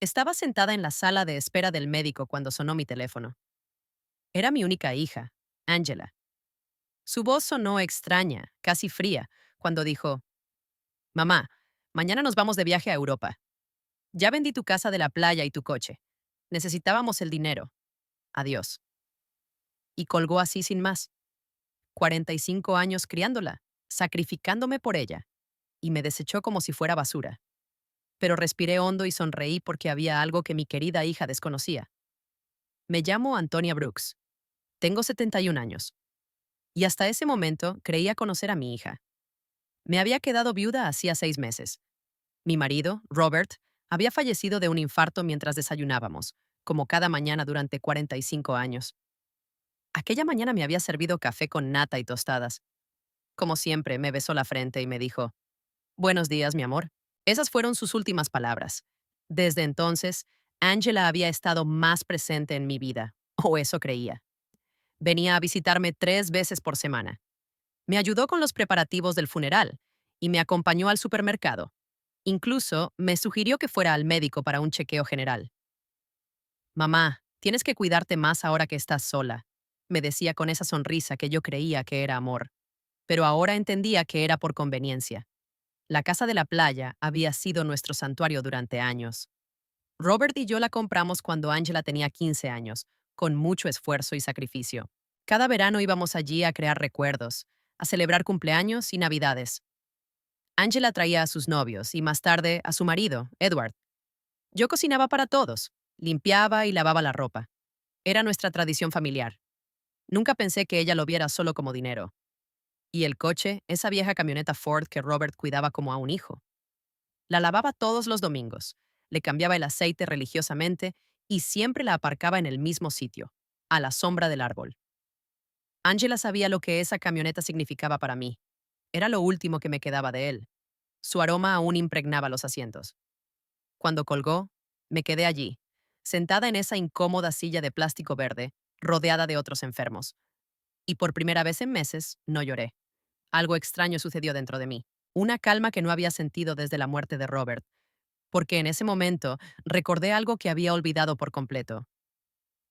Estaba sentada en la sala de espera del médico cuando sonó mi teléfono. Era mi única hija, Angela. Su voz sonó extraña, casi fría, cuando dijo, Mamá, mañana nos vamos de viaje a Europa. Ya vendí tu casa de la playa y tu coche. Necesitábamos el dinero. Adiós. Y colgó así sin más. 45 años criándola, sacrificándome por ella, y me desechó como si fuera basura. Pero respiré hondo y sonreí porque había algo que mi querida hija desconocía. Me llamo Antonia Brooks. Tengo 71 años. Y hasta ese momento creía conocer a mi hija. Me había quedado viuda hacía 6 meses. Mi marido, Robert, había fallecido de un infarto mientras desayunábamos, como cada mañana durante 45 años. Aquella mañana me había servido café con nata y tostadas. Como siempre, me besó la frente y me dijo, Buenos días, mi amor. Esas fueron sus últimas palabras. Desde entonces, Angela había estado más presente en mi vida, o eso creía. Venía a visitarme 3 veces por semana. Me ayudó con los preparativos del funeral y me acompañó al supermercado. Incluso me sugirió que fuera al médico para un chequeo general. Mamá, tienes que cuidarte más ahora que estás sola, me decía con esa sonrisa que yo creía que era amor, pero ahora entendía que era por conveniencia. La casa de la playa había sido nuestro santuario durante años. Robert y yo la compramos cuando Angela tenía 15 años, con mucho esfuerzo y sacrificio. Cada verano íbamos allí a crear recuerdos, a celebrar cumpleaños y navidades. Angela traía a sus novios y más tarde a su marido, Edward. Yo cocinaba para todos, limpiaba y lavaba la ropa. Era nuestra tradición familiar. Nunca pensé que ella lo viera solo como dinero. Y el coche, esa vieja camioneta Ford que Robert cuidaba como a un hijo. La lavaba todos los domingos, le cambiaba el aceite religiosamente y siempre la aparcaba en el mismo sitio, a la sombra del árbol. Angela sabía lo que esa camioneta significaba para mí. Era lo último que me quedaba de él. Su aroma aún impregnaba los asientos. Cuando colgó, me quedé allí, sentada en esa incómoda silla de plástico verde, rodeada de otros enfermos. Y por primera vez en meses, no lloré. Algo extraño sucedió dentro de mí. Una calma que no había sentido desde la muerte de Robert, porque en ese momento recordé algo que había olvidado por completo.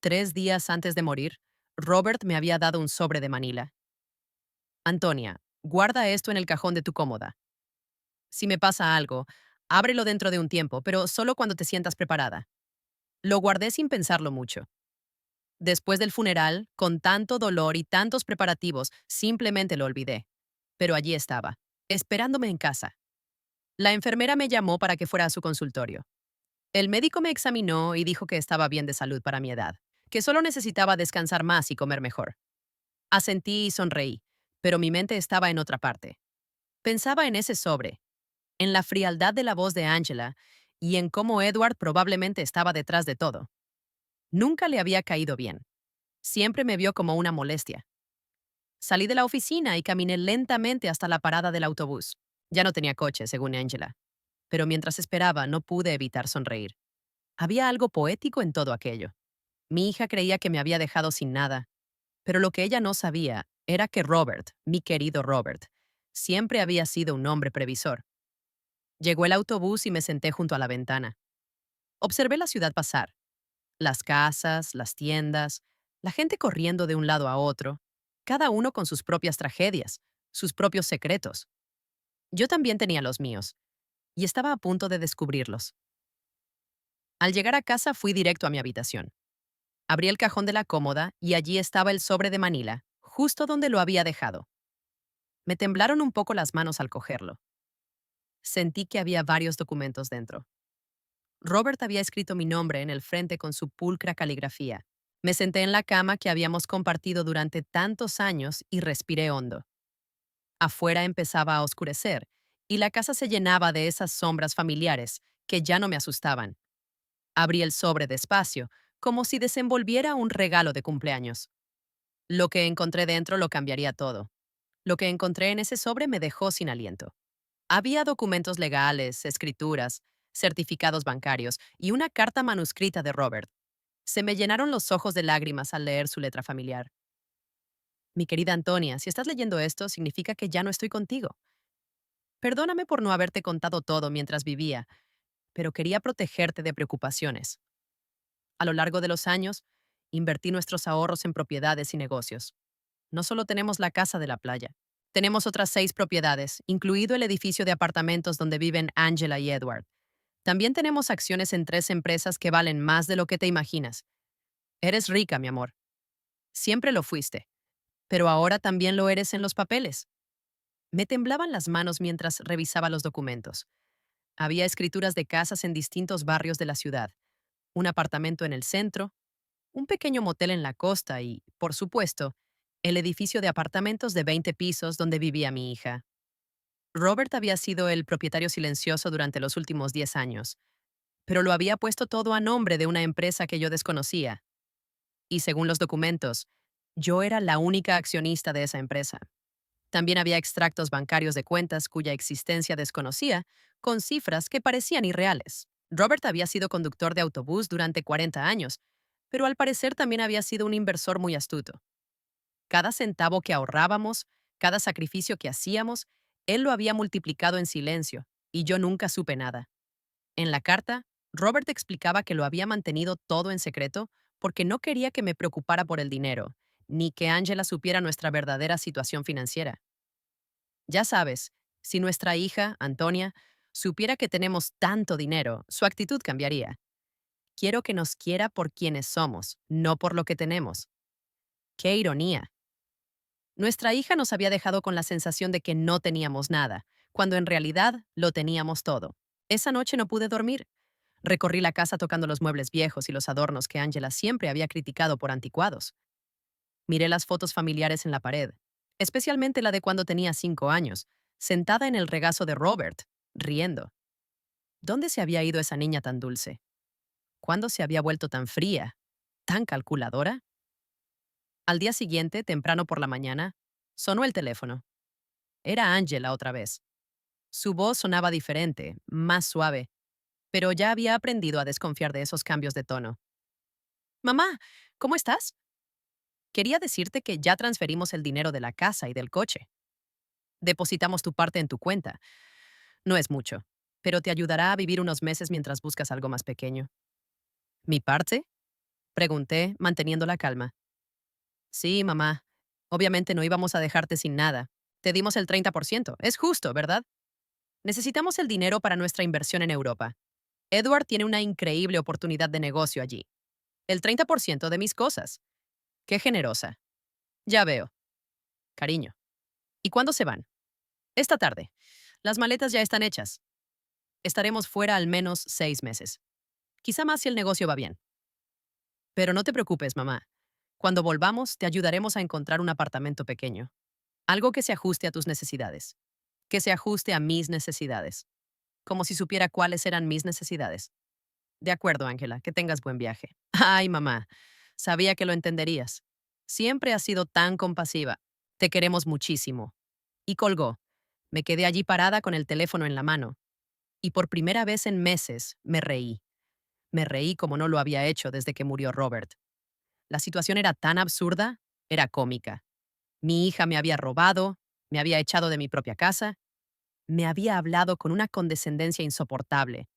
3 días antes de morir, Robert me había dado un sobre de Manila. Antonia, guarda esto en el cajón de tu cómoda. Si me pasa algo, ábrelo dentro de un tiempo, pero solo cuando te sientas preparada. Lo guardé sin pensarlo mucho. Después del funeral, con tanto dolor y tantos preparativos, simplemente lo olvidé. Pero allí estaba, esperándome en casa. La enfermera me llamó para que fuera a su consultorio. El médico me examinó y dijo que estaba bien de salud para mi edad, que solo necesitaba descansar más y comer mejor. Asentí y sonreí, pero mi mente estaba en otra parte. Pensaba en ese sobre, en la frialdad de la voz de Angela y en cómo Edward probablemente estaba detrás de todo. Nunca le había caído bien. Siempre me vio como una molestia. Salí de la oficina y caminé lentamente hasta la parada del autobús. Ya no tenía coche, según Angela. Pero mientras esperaba, no pude evitar sonreír. Había algo poético en todo aquello. Mi hija creía que me había dejado sin nada, pero lo que ella no sabía era que Robert, mi querido Robert, siempre había sido un hombre previsor. Llegó el autobús y me senté junto a la ventana. Observé la ciudad pasar, las casas, las tiendas, la gente corriendo de un lado a otro, cada uno con sus propias tragedias, sus propios secretos. Yo también tenía los míos, y estaba a punto de descubrirlos. Al llegar a casa fui directo a mi habitación. Abrí el cajón de la cómoda y allí estaba el sobre de Manila, justo donde lo había dejado. Me temblaron un poco las manos al cogerlo. Sentí que había varios documentos dentro. Robert había escrito mi nombre en el frente con su pulcra caligrafía. Me senté en la cama que habíamos compartido durante tantos años y respiré hondo. Afuera empezaba a oscurecer y la casa se llenaba de esas sombras familiares que ya no me asustaban. Abrí el sobre despacio, como si desenvolviera un regalo de cumpleaños. Lo que encontré dentro lo cambiaría todo. Lo que encontré en ese sobre me dejó sin aliento. Había documentos legales, escrituras, certificados bancarios y una carta manuscrita de Robert. Se me llenaron los ojos de lágrimas al leer su letra familiar. Mi querida Antonia, si estás leyendo esto, significa que ya no estoy contigo. Perdóname por no haberte contado todo mientras vivía, pero quería protegerte de preocupaciones. A lo largo de los años, invertí nuestros ahorros en propiedades y negocios. No solo tenemos la casa de la playa, tenemos otras 6 propiedades, incluido el edificio de apartamentos donde viven Angela y Edward. También tenemos acciones en 3 empresas que valen más de lo que te imaginas. Eres rica, mi amor. Siempre lo fuiste, pero ahora también lo eres en los papeles. Me temblaban las manos mientras revisaba los documentos. Había escrituras de casas en distintos barrios de la ciudad, un apartamento en el centro, un pequeño motel en la costa y, por supuesto, el edificio de apartamentos de 20 pisos donde vivía mi hija. Robert había sido el propietario silencioso durante los últimos 10 años, pero lo había puesto todo a nombre de una empresa que yo desconocía. Y según los documentos, yo era la única accionista de esa empresa. También había extractos bancarios de cuentas cuya existencia desconocía, con cifras que parecían irreales. Robert había sido conductor de autobús durante 40 años, pero al parecer también había sido un inversor muy astuto. Cada centavo que ahorrábamos, cada sacrificio que hacíamos, él lo había multiplicado en silencio, y yo nunca supe nada. En la carta, Robert explicaba que lo había mantenido todo en secreto porque no quería que me preocupara por el dinero, ni que Angela supiera nuestra verdadera situación financiera. Ya sabes, si nuestra hija, Antonia, supiera que tenemos tanto dinero, su actitud cambiaría. Quiero que nos quiera por quienes somos, no por lo que tenemos. ¡Qué ironía! Nuestra hija nos había dejado con la sensación de que no teníamos nada, cuando en realidad lo teníamos todo. Esa noche no pude dormir. Recorrí la casa tocando los muebles viejos y los adornos que Angela siempre había criticado por anticuados. Miré las fotos familiares en la pared, especialmente la de cuando tenía 5 años, sentada en el regazo de Robert, riendo. ¿Dónde se había ido esa niña tan dulce? ¿Cuándo se había vuelto tan fría, tan calculadora? Al día siguiente, temprano por la mañana, sonó el teléfono. Era Angela otra vez. Su voz sonaba diferente, más suave, pero ya había aprendido a desconfiar de esos cambios de tono. Mamá, ¿cómo estás? Quería decirte que ya transferimos el dinero de la casa y del coche. Depositamos tu parte en tu cuenta. No es mucho, pero te ayudará a vivir unos meses mientras buscas algo más pequeño. ¿Mi parte? Pregunté, manteniendo la calma. Sí, mamá. Obviamente no íbamos a dejarte sin nada. Te dimos el 30%. Es justo, ¿verdad? Necesitamos el dinero para nuestra inversión en Europa. Edward tiene una increíble oportunidad de negocio allí. El 30% de mis cosas. Qué generosa. Ya veo. Cariño. ¿Y cuándo se van? Esta tarde. Las maletas ya están hechas. Estaremos fuera al menos 6 meses. Quizá más si el negocio va bien. Pero no te preocupes, mamá. Cuando volvamos, te ayudaremos a encontrar un apartamento pequeño. Algo que se ajuste a tus necesidades. Que se ajuste a mis necesidades. Como si supiera cuáles eran mis necesidades. De acuerdo, Ángela, que tengas buen viaje. Ay, mamá, sabía que lo entenderías. Siempre has sido tan compasiva. Te queremos muchísimo. Y colgó. Me quedé allí parada con el teléfono en la mano. Y por primera vez en meses me reí. Me reí como no lo había hecho desde que murió Robert. La situación era tan absurda, era cómica. Mi hija me había robado, me había echado de mi propia casa, me había hablado con una condescendencia insoportable.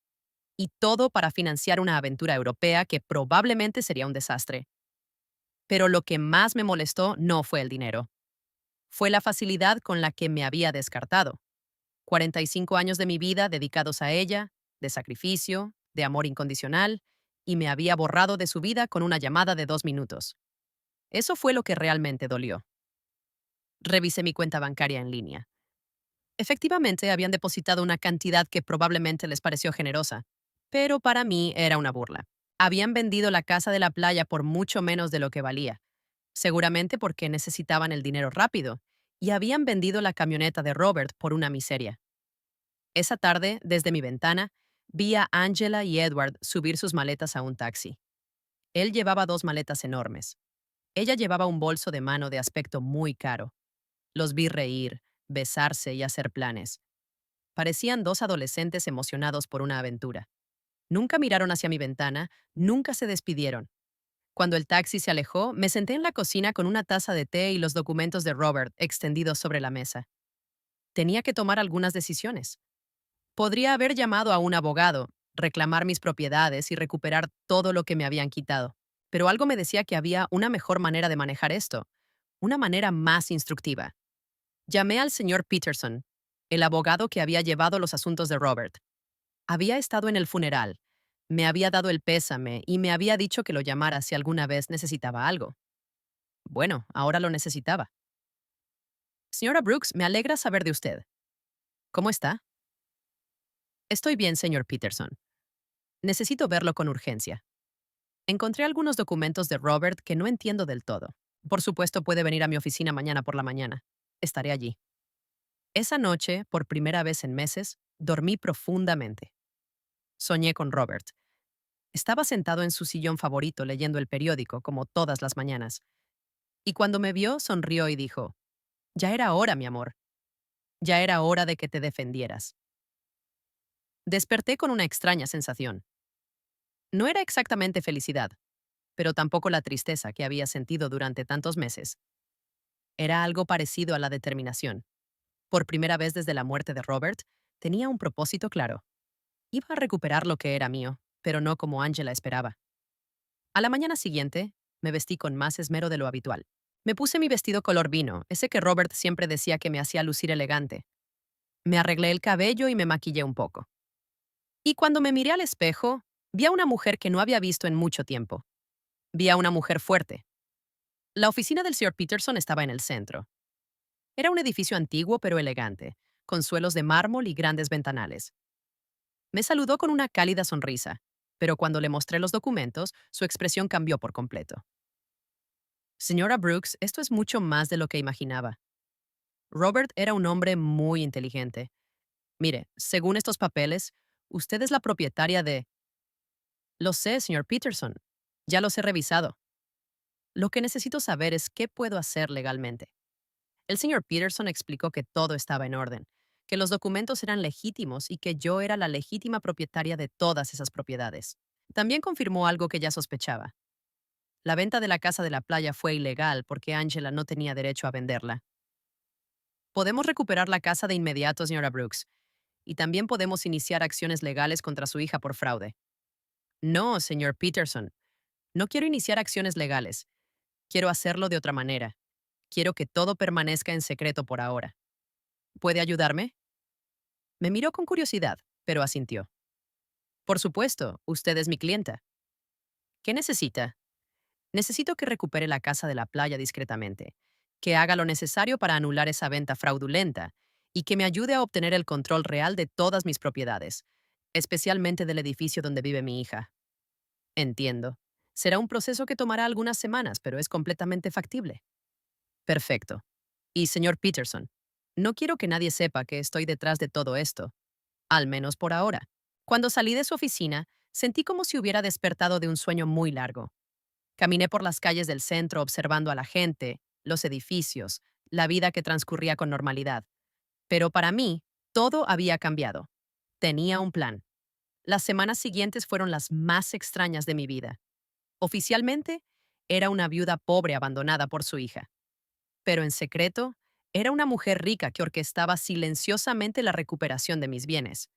Y todo para financiar una aventura europea que probablemente sería un desastre. Pero lo que más me molestó no fue el dinero. Fue la facilidad con la que me había descartado. 45 años de mi vida dedicados a ella, de sacrificio, de amor incondicional, y me había borrado de su vida con una llamada de 2 minutos. Eso fue lo que realmente dolió. Revisé mi cuenta bancaria en línea. Efectivamente, habían depositado una cantidad que probablemente les pareció generosa, pero para mí era una burla. Habían vendido la casa de la playa por mucho menos de lo que valía, seguramente porque necesitaban el dinero rápido, y habían vendido la camioneta de Robert por una miseria. Esa tarde, desde mi ventana, vi a Angela y Edward subir sus maletas a un taxi. Él llevaba 2 maletas enormes. Ella llevaba un bolso de mano de aspecto muy caro. Los vi reír, besarse y hacer planes. Parecían 2 adolescentes emocionados por una aventura. Nunca miraron hacia mi ventana, nunca se despidieron. Cuando el taxi se alejó, me senté en la cocina con una taza de té y los documentos de Robert extendidos sobre la mesa. Tenía que tomar algunas decisiones. Podría haber llamado a un abogado, reclamar mis propiedades y recuperar todo lo que me habían quitado. Pero algo me decía que había una mejor manera de manejar esto, una manera más instructiva. Llamé al señor Peterson, el abogado que había llevado los asuntos de Robert. Había estado en el funeral, me había dado el pésame y me había dicho que lo llamara si alguna vez necesitaba algo. Bueno, ahora lo necesitaba. Señora Brooks, me alegra saber de usted. ¿Cómo está? Estoy bien, señor Peterson. Necesito verlo con urgencia. Encontré algunos documentos de Robert que no entiendo del todo. Por supuesto, puede venir a mi oficina mañana por la mañana. Estaré allí. Esa noche, por primera vez en meses, dormí profundamente. Soñé con Robert. Estaba sentado en su sillón favorito leyendo el periódico, como todas las mañanas. Y cuando me vio, sonrió y dijo, ya era hora, mi amor. Ya era hora de que te defendieras. Desperté con una extraña sensación. No era exactamente felicidad, pero tampoco la tristeza que había sentido durante tantos meses. Era algo parecido a la determinación. Por primera vez desde la muerte de Robert, tenía un propósito claro. Iba a recuperar lo que era mío, pero no como Angela esperaba. A la mañana siguiente, me vestí con más esmero de lo habitual. Me puse mi vestido color vino, ese que Robert siempre decía que me hacía lucir elegante. Me arreglé el cabello y me maquillé un poco. Y cuando me miré al espejo, vi a una mujer que no había visto en mucho tiempo. Vi a una mujer fuerte. La oficina del Sr. Peterson estaba en el centro. Era un edificio antiguo pero elegante, con suelos de mármol y grandes ventanales. Me saludó con una cálida sonrisa, pero cuando le mostré los documentos, su expresión cambió por completo. Señora Brooks, esto es mucho más de lo que imaginaba. Robert era un hombre muy inteligente. Mire, según estos papeles, usted es la propietaria de... Lo sé, señor Peterson. Ya los he revisado. Lo que necesito saber es qué puedo hacer legalmente. El señor Peterson explicó que todo estaba en orden, que los documentos eran legítimos y que yo era la legítima propietaria de todas esas propiedades. También confirmó algo que ya sospechaba. La venta de la casa de la playa fue ilegal porque Angela no tenía derecho a venderla. Podemos recuperar la casa de inmediato, señora Brooks, y también podemos iniciar acciones legales contra su hija por fraude. No, señor Peterson, no quiero iniciar acciones legales. Quiero hacerlo de otra manera. Quiero que todo permanezca en secreto por ahora. ¿Puede ayudarme? Me miró con curiosidad, pero asintió. Por supuesto, usted es mi clienta. ¿Qué necesita? Necesito que recupere la casa de la playa discretamente, que haga lo necesario para anular esa venta fraudulenta y que me ayude a obtener el control real de todas mis propiedades, especialmente del edificio donde vive mi hija. Entiendo. Será un proceso que tomará algunas semanas, pero es completamente factible. Perfecto. Y señor Peterson, no quiero que nadie sepa que estoy detrás de todo esto, al menos por ahora. Cuando salí de su oficina, sentí como si hubiera despertado de un sueño muy largo. Caminé por las calles del centro observando a la gente, los edificios, la vida que transcurría con normalidad. Pero para mí, todo había cambiado. Tenía un plan. Las semanas siguientes fueron las más extrañas de mi vida. Oficialmente, era una viuda pobre abandonada por su hija. Pero en secreto, era una mujer rica que orquestaba silenciosamente la recuperación de mis bienes.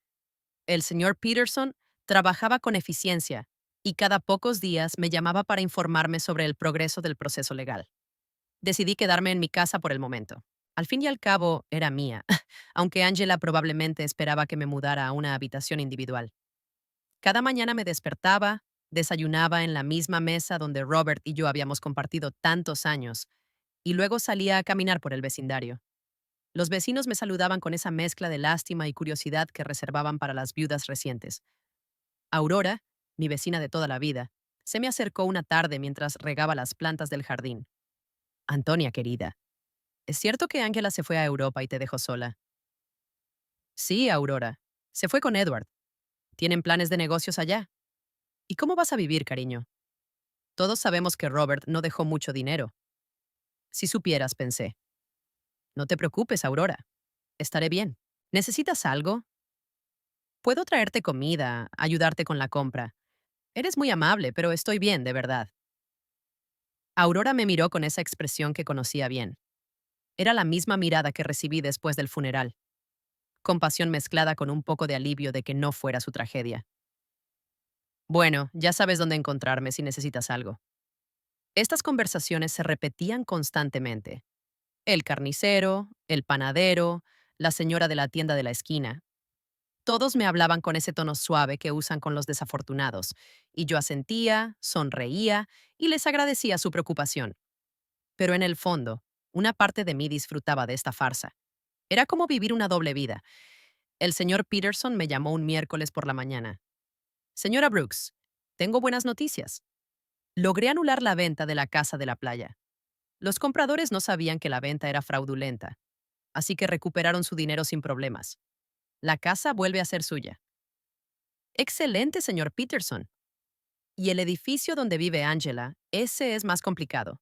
El señor Peterson trabajaba con eficiencia y cada pocos días me llamaba para informarme sobre el progreso del proceso legal. Decidí quedarme en mi casa por el momento. Al fin y al cabo, era mía, aunque Angela probablemente esperaba que me mudara a una habitación individual. Cada mañana me despertaba, desayunaba en la misma mesa donde Robert y yo habíamos compartido tantos años, y luego salía a caminar por el vecindario. Los vecinos me saludaban con esa mezcla de lástima y curiosidad que reservaban para las viudas recientes. Aurora, mi vecina de toda la vida, se me acercó una tarde mientras regaba las plantas del jardín. Antonia, querida, ¿es cierto que Ángela se fue a Europa y te dejó sola? Sí, Aurora. Se fue con Edward. ¿Tienen planes de negocios allá? ¿Y cómo vas a vivir, cariño? Todos sabemos que Robert no dejó mucho dinero. Si supieras, pensé. No te preocupes, Aurora. Estaré bien. ¿Necesitas algo? Puedo traerte comida, ayudarte con la compra. Eres muy amable, pero estoy bien, de verdad. Aurora me miró con esa expresión que conocía bien. Era la misma mirada que recibí después del funeral, compasión mezclada con un poco de alivio de que no fuera su tragedia. Bueno, ya sabes dónde encontrarme si necesitas algo. Estas conversaciones se repetían constantemente. El carnicero, el panadero, la señora de la tienda de la esquina. Todos me hablaban con ese tono suave que usan con los desafortunados, y yo asentía, sonreía y les agradecía su preocupación. Pero en el fondo, una parte de mí disfrutaba de esta farsa. Era como vivir una doble vida. El señor Peterson me llamó un miércoles por la mañana. Señora Brooks, tengo buenas noticias. Logré anular la venta de la casa de la playa. Los compradores no sabían que la venta era fraudulenta, así que recuperaron su dinero sin problemas. La casa vuelve a ser suya. Excelente, señor Peterson. Y el edificio donde vive Angela, ese es más complicado.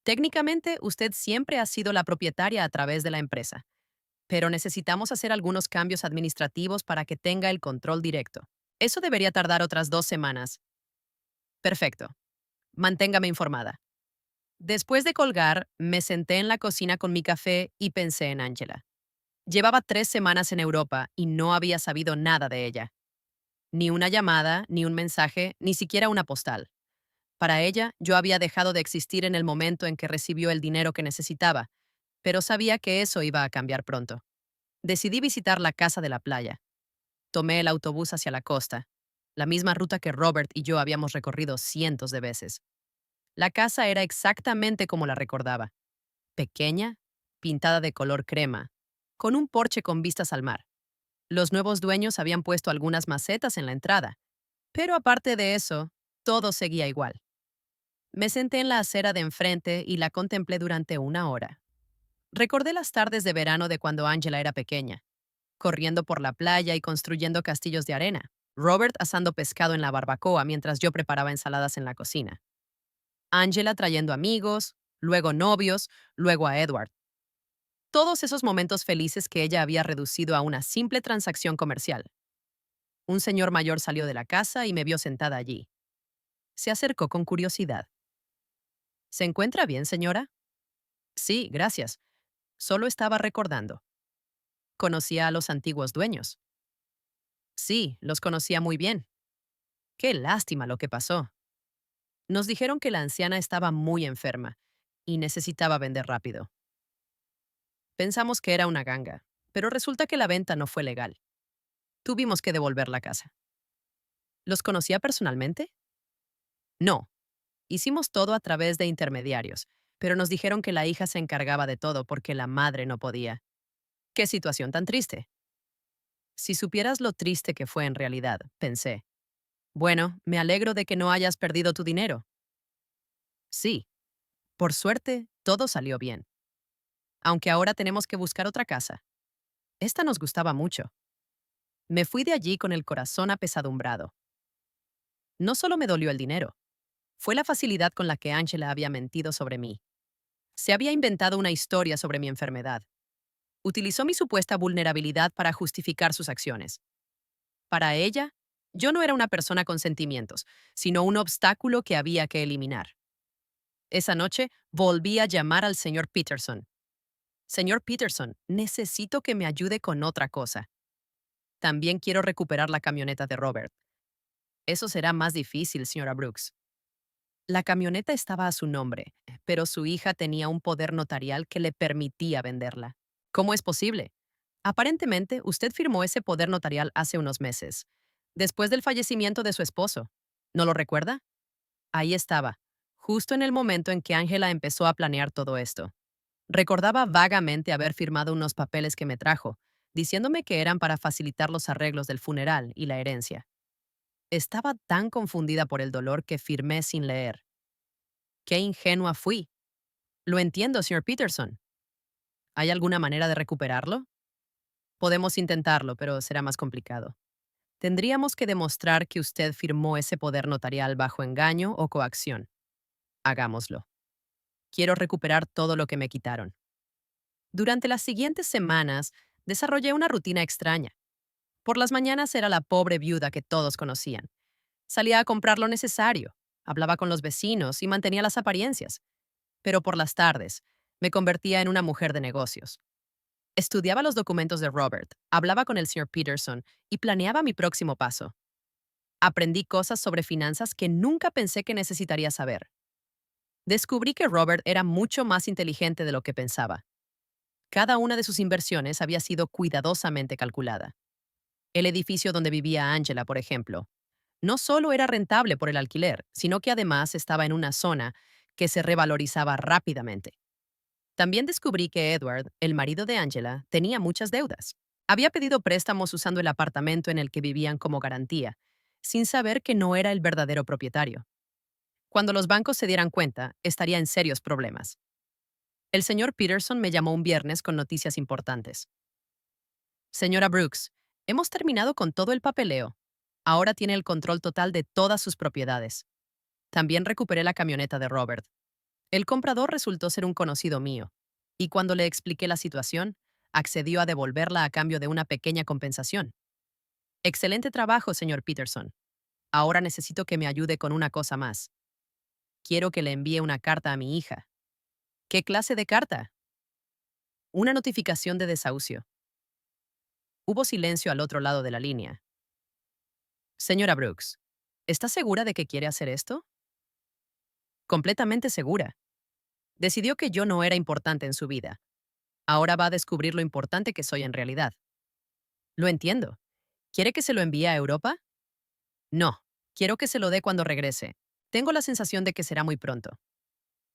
Técnicamente, usted siempre ha sido la propietaria a través de la empresa, pero necesitamos hacer algunos cambios administrativos para que tenga el control directo. Eso debería tardar otras 2 semanas. Perfecto. Manténgame informada. Después de colgar, me senté en la cocina con mi café y pensé en Angela. Llevaba 3 semanas en Europa y no había sabido nada de ella. Ni una llamada, ni un mensaje, ni siquiera una postal. Para ella, yo había dejado de existir en el momento en que recibió el dinero que necesitaba, pero sabía que eso iba a cambiar pronto. Decidí visitar la casa de la playa. Tomé el autobús hacia la costa, la misma ruta que Robert y yo habíamos recorrido cientos de veces. La casa era exactamente como la recordaba. Pequeña, pintada de color crema, con un porche con vistas al mar. Los nuevos dueños habían puesto algunas macetas en la entrada, pero aparte de eso, todo seguía igual. Me senté en la acera de enfrente y la contemplé durante una hora. Recordé las tardes de verano de cuando Angela era pequeña, corriendo por la playa y construyendo castillos de arena. Robert asando pescado en la barbacoa mientras yo preparaba ensaladas en la cocina. Angela trayendo amigos, luego novios, luego a Edward. Todos esos momentos felices que ella había reducido a una simple transacción comercial. Un señor mayor salió de la casa y me vio sentada allí. Se acercó con curiosidad. ¿Se encuentra bien, señora? Sí, gracias. Solo estaba recordando. Conocía a los antiguos dueños. Sí, los conocía muy bien. Qué lástima lo que pasó. Nos dijeron que la anciana estaba muy enferma y necesitaba vender rápido. Pensamos que era una ganga, pero resulta que la venta no fue legal. Tuvimos que devolver la casa. ¿Los conocía personalmente? No. Hicimos todo a través de intermediarios, pero nos dijeron que la hija se encargaba de todo porque la madre no podía. Qué situación tan triste. Si supieras lo triste que fue en realidad, pensé. Bueno, me alegro de que no hayas perdido tu dinero. Sí, por suerte, todo salió bien. Aunque ahora tenemos que buscar otra casa. Esta nos gustaba mucho. Me fui de allí con el corazón apesadumbrado. No solo me dolió el dinero, fue la facilidad con la que Angela había mentido sobre mí. Se había inventado una historia sobre mi enfermedad. Utilizó mi supuesta vulnerabilidad para justificar sus acciones. Para ella, yo no era una persona con sentimientos, sino un obstáculo que había que eliminar. Esa noche volví a llamar al señor Peterson. Señor Peterson, necesito que me ayude con otra cosa. También quiero recuperar la camioneta de Robert. Eso será más difícil, señora Brooks. La camioneta estaba a su nombre, pero su hija tenía un poder notarial que le permitía venderla. ¿Cómo es posible? Aparentemente, usted firmó ese poder notarial hace unos meses, después del fallecimiento de su esposo. ¿No lo recuerda? Ahí estaba, justo en el momento en que Angela empezó a planear todo esto. Recordaba vagamente haber firmado unos papeles que me trajo, diciéndome que eran para facilitar los arreglos del funeral y la herencia. Estaba tan confundida por el dolor que firmé sin leer. Qué ingenua fui. Lo entiendo, señor Peterson. ¿Hay alguna manera de recuperarlo? Podemos intentarlo, pero será más complicado. Tendríamos que demostrar que usted firmó ese poder notarial bajo engaño o coacción. Hagámoslo. Quiero recuperar todo lo que me quitaron. Durante las siguientes semanas, desarrollé una rutina extraña. Por las mañanas era la pobre viuda que todos conocían. Salía a comprar lo necesario, hablaba con los vecinos y mantenía las apariencias. Pero por las tardes, me convertía en una mujer de negocios. Estudiaba los documentos de Robert, hablaba con el señor Peterson y planeaba mi próximo paso. Aprendí cosas sobre finanzas que nunca pensé que necesitaría saber. Descubrí que Robert era mucho más inteligente de lo que pensaba. Cada una de sus inversiones había sido cuidadosamente calculada. El edificio donde vivía Angela, por ejemplo, no solo era rentable por el alquiler, sino que además estaba en una zona que se revalorizaba rápidamente. También descubrí que Edward, el marido de Angela, tenía muchas deudas. Había pedido préstamos usando el apartamento en el que vivían como garantía, sin saber que no era el verdadero propietario. Cuando los bancos se dieran cuenta, estaría en serios problemas. El señor Peterson me llamó un viernes con noticias importantes. Señora Brooks, hemos terminado con todo el papeleo. Ahora tiene el control total de todas sus propiedades. También recuperé la camioneta de Robert. El comprador resultó ser un conocido mío, y cuando le expliqué la situación, accedió a devolverla a cambio de una pequeña compensación. Excelente trabajo, señor Peterson. Ahora necesito que me ayude con una cosa más. Quiero que le envíe una carta a mi hija. ¿Qué clase de carta? Una notificación de desahucio. Hubo silencio al otro lado de la línea. Señora Brooks, ¿está segura de que quiere hacer esto? Completamente segura. Decidió que yo no era importante en su vida. Ahora va a descubrir lo importante que soy en realidad. Lo entiendo. ¿Quiere que se lo envíe a Europa? No. Quiero que se lo dé cuando regrese. Tengo la sensación de que será muy pronto.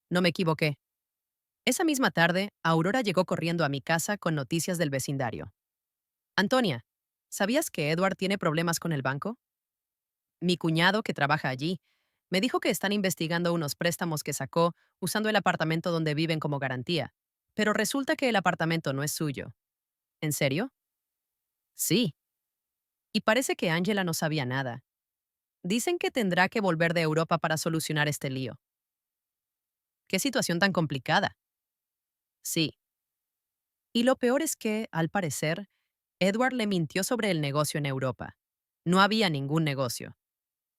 No me equivoqué. Esa misma tarde, Aurora llegó corriendo a mi casa con noticias del vecindario. Antonia, ¿sabías que Edward tiene problemas con el banco? Mi cuñado, que trabaja allí, me dijo que están investigando unos préstamos que sacó usando el apartamento donde viven como garantía. Pero resulta que el apartamento no es suyo. ¿En serio? Sí. Y parece que Angela no sabía nada. Dicen que tendrá que volver de Europa para solucionar este lío. ¿Qué situación tan complicada? Sí. Y lo peor es que, al parecer, Edward le mintió sobre el negocio en Europa. No había ningún negocio.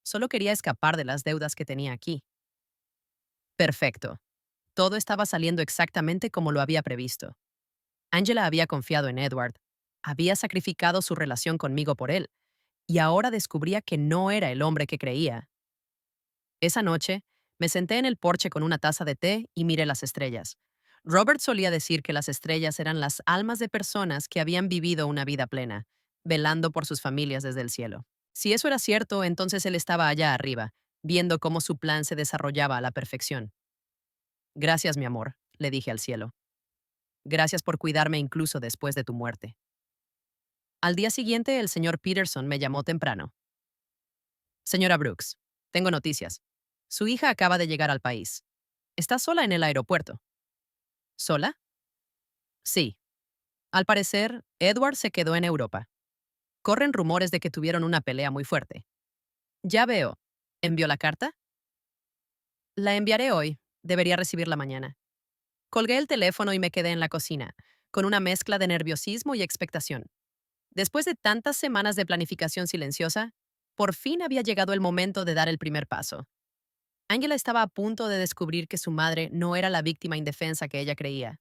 Solo quería escapar de las deudas que tenía aquí. Perfecto. Todo estaba saliendo exactamente como lo había previsto. Angela había confiado en Edward, había sacrificado su relación conmigo por él, y ahora descubría que no era el hombre que creía. Esa noche, me senté en el porche con una taza de té y miré las estrellas. Robert solía decir que las estrellas eran las almas de personas que habían vivido una vida plena, velando por sus familias desde el cielo. Si eso era cierto, entonces él estaba allá arriba, viendo cómo su plan se desarrollaba a la perfección. Gracias, mi amor, le dije al cielo. Gracias por cuidarme incluso después de tu muerte. Al día siguiente, el señor Peterson me llamó temprano. Señora Brooks, tengo noticias. Su hija acaba de llegar al país. Está sola en el aeropuerto. ¿Sola? Sí. Al parecer, Edward se quedó en Europa. Corren rumores de que tuvieron una pelea muy fuerte. Ya veo. ¿Envió la carta? La enviaré hoy. Debería recibirla mañana. Colgué el teléfono y me quedé en la cocina, con una mezcla de nerviosismo y expectación. Después de tantas semanas de planificación silenciosa, por fin había llegado el momento de dar el primer paso. Angela estaba a punto de descubrir que su madre no era la víctima indefensa que ella creía.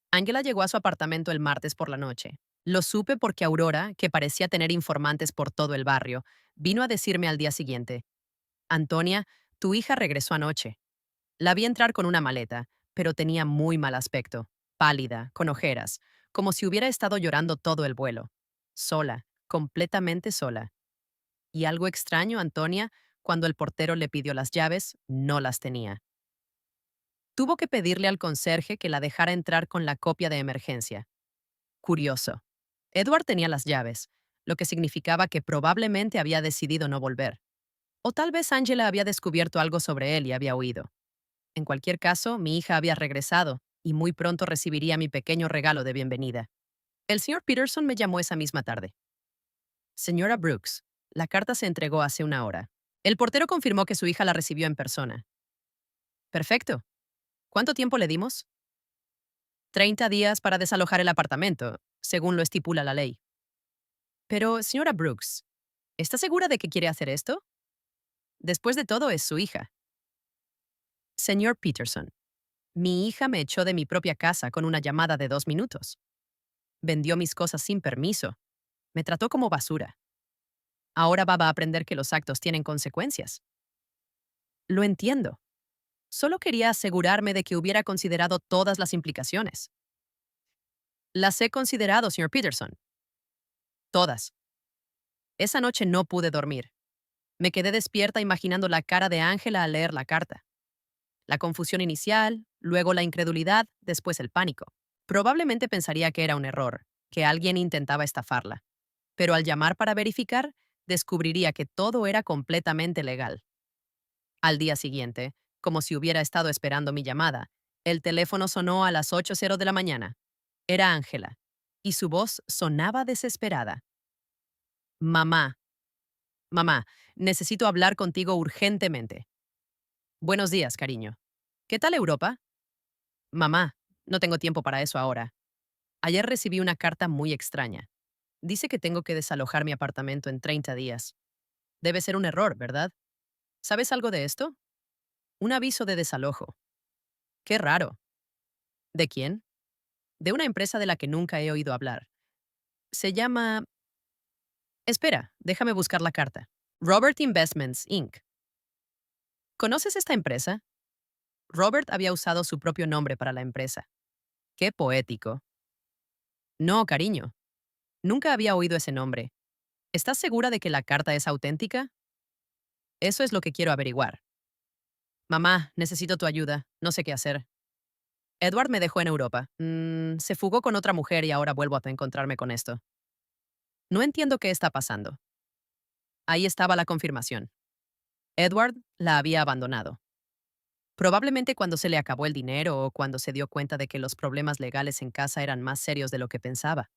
Angela llegó a su apartamento el martes por la noche. Lo supe porque Aurora, que parecía tener informantes por todo el barrio, vino a decirme al día siguiente: Antonia, tu hija regresó anoche. La vi entrar con una maleta, pero tenía muy mal aspecto, pálida, con ojeras, como si hubiera estado llorando todo el vuelo. Sola, completamente sola. Y algo extraño, Antonia, cuando el portero le pidió las llaves, no las tenía. Tuvo que pedirle al conserje que la dejara entrar con la copia de emergencia. Curioso. Edward tenía las llaves, lo que significaba que probablemente había decidido no volver. O tal vez Angela había descubierto algo sobre él y había huido. En cualquier caso, mi hija había regresado y muy pronto recibiría mi pequeño regalo de bienvenida. El señor Peterson me llamó esa misma tarde. Señora Brooks, la carta se entregó hace una hora. El portero confirmó que su hija la recibió en persona. Perfecto. ¿Cuánto tiempo le dimos? 30 días para desalojar el apartamento, según lo estipula la ley. Pero, señora Brooks, ¿está segura de que quiere hacer esto? Después de todo, es su hija. Señor Peterson, mi hija me echó de mi propia casa con una llamada de 2 minutos. Vendió mis cosas sin permiso. Me trató como basura. Ahora va a aprender que los actos tienen consecuencias. Lo entiendo. Solo quería asegurarme de que hubiera considerado todas las implicaciones. Las he considerado, señor Peterson. Todas. Esa noche no pude dormir. Me quedé despierta imaginando la cara de Ángela al leer la carta. La confusión inicial, luego la incredulidad, después el pánico. Probablemente pensaría que era un error, que alguien intentaba estafarla. Pero al llamar para verificar, descubriría que todo era completamente legal. Al día siguiente, como si hubiera estado esperando mi llamada, el teléfono sonó a las 8:00 de la mañana. Era Ángela, y su voz sonaba desesperada. Mamá, mamá, necesito hablar contigo urgentemente. Buenos días, cariño. ¿Qué tal Europa? Mamá, no tengo tiempo para eso ahora. Ayer recibí una carta muy extraña. Dice que tengo que desalojar mi apartamento en 30 días. Debe ser un error, ¿verdad? ¿Sabes algo de esto? Un aviso de desalojo. Qué raro. ¿De quién? De una empresa de la que nunca he oído hablar. Se llama... Espera, déjame buscar la carta. Robert Investments, Inc. ¿Conoces esta empresa? Robert había usado su propio nombre para la empresa. Qué poético. No, cariño. Nunca había oído ese nombre. ¿Estás segura de que la carta es auténtica? Eso es lo que quiero averiguar. Mamá, necesito tu ayuda. No sé qué hacer. Edward me dejó en Europa. Se fugó con otra mujer y ahora vuelvo a encontrarme con esto. No entiendo qué está pasando. Ahí estaba la confirmación. Edward la había abandonado. Probablemente cuando se le acabó el dinero o cuando se dio cuenta de que los problemas legales en casa eran más serios de lo que pensaba.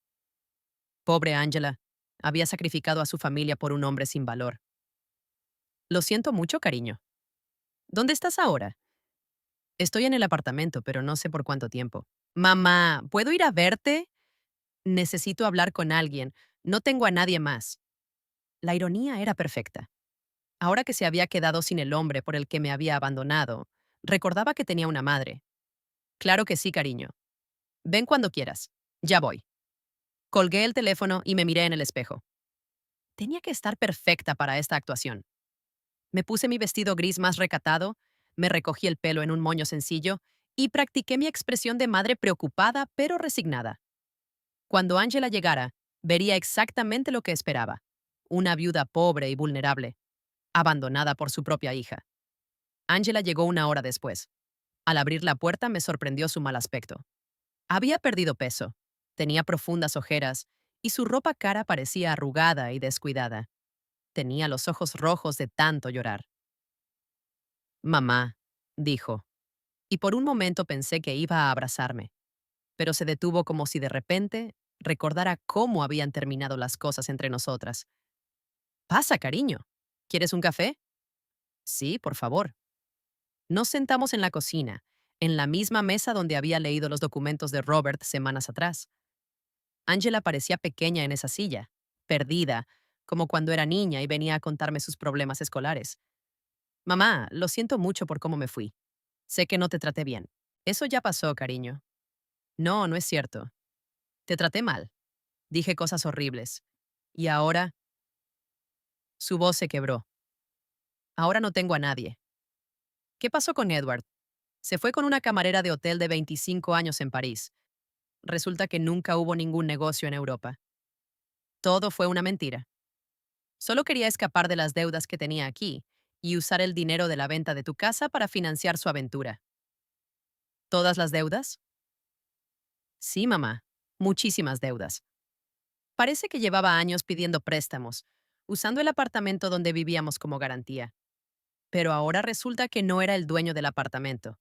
Pobre Angela, había sacrificado a su familia por un hombre sin valor. Lo siento mucho, cariño. ¿Dónde estás ahora? Estoy en el apartamento, pero no sé por cuánto tiempo. Mamá, ¿puedo ir a verte? Necesito hablar con alguien. No tengo a nadie más. La ironía era perfecta. Ahora que se había quedado sin el hombre por el que me había abandonado, recordaba que tenía una madre. Claro que sí, cariño. Ven cuando quieras. Ya voy. Colgué el teléfono y me miré en el espejo. Tenía que estar perfecta para esta actuación. Me puse mi vestido gris más recatado, me recogí el pelo en un moño sencillo y practiqué mi expresión de madre preocupada pero resignada. Cuando Angela llegara, vería exactamente lo que esperaba. Una viuda pobre y vulnerable, abandonada por su propia hija. Angela llegó una hora después. Al abrir la puerta me sorprendió su mal aspecto. Había perdido peso, tenía profundas ojeras y su ropa cara parecía arrugada y descuidada. Tenía los ojos rojos de tanto llorar. Mamá, dijo, y por un momento pensé que iba a abrazarme, pero se detuvo como si de repente recordara cómo habían terminado las cosas entre nosotras. Pasa, cariño. ¿Quieres un café? Sí, por favor. Nos sentamos en la cocina, en la misma mesa donde había leído los documentos de Robert semanas atrás. Angela parecía pequeña en esa silla, perdida, como cuando era niña y venía a contarme sus problemas escolares. Mamá, lo siento mucho por cómo me fui. Sé que no te traté bien. Eso ya pasó, cariño. No, no es cierto. Te traté mal. Dije cosas horribles. Y ahora, su voz se quebró. Ahora no tengo a nadie. ¿Qué pasó con Edward? Se fue con una camarera de hotel de 25 años en París. Resulta que nunca hubo ningún negocio en Europa. Todo fue una mentira. Solo quería escapar de las deudas que tenía aquí y usar el dinero de la venta de tu casa para financiar su aventura. ¿Todas las deudas? Sí, mamá. Muchísimas deudas. Parece que llevaba años pidiendo préstamos, usando el apartamento donde vivíamos como garantía. Pero ahora resulta que no era el dueño del apartamento.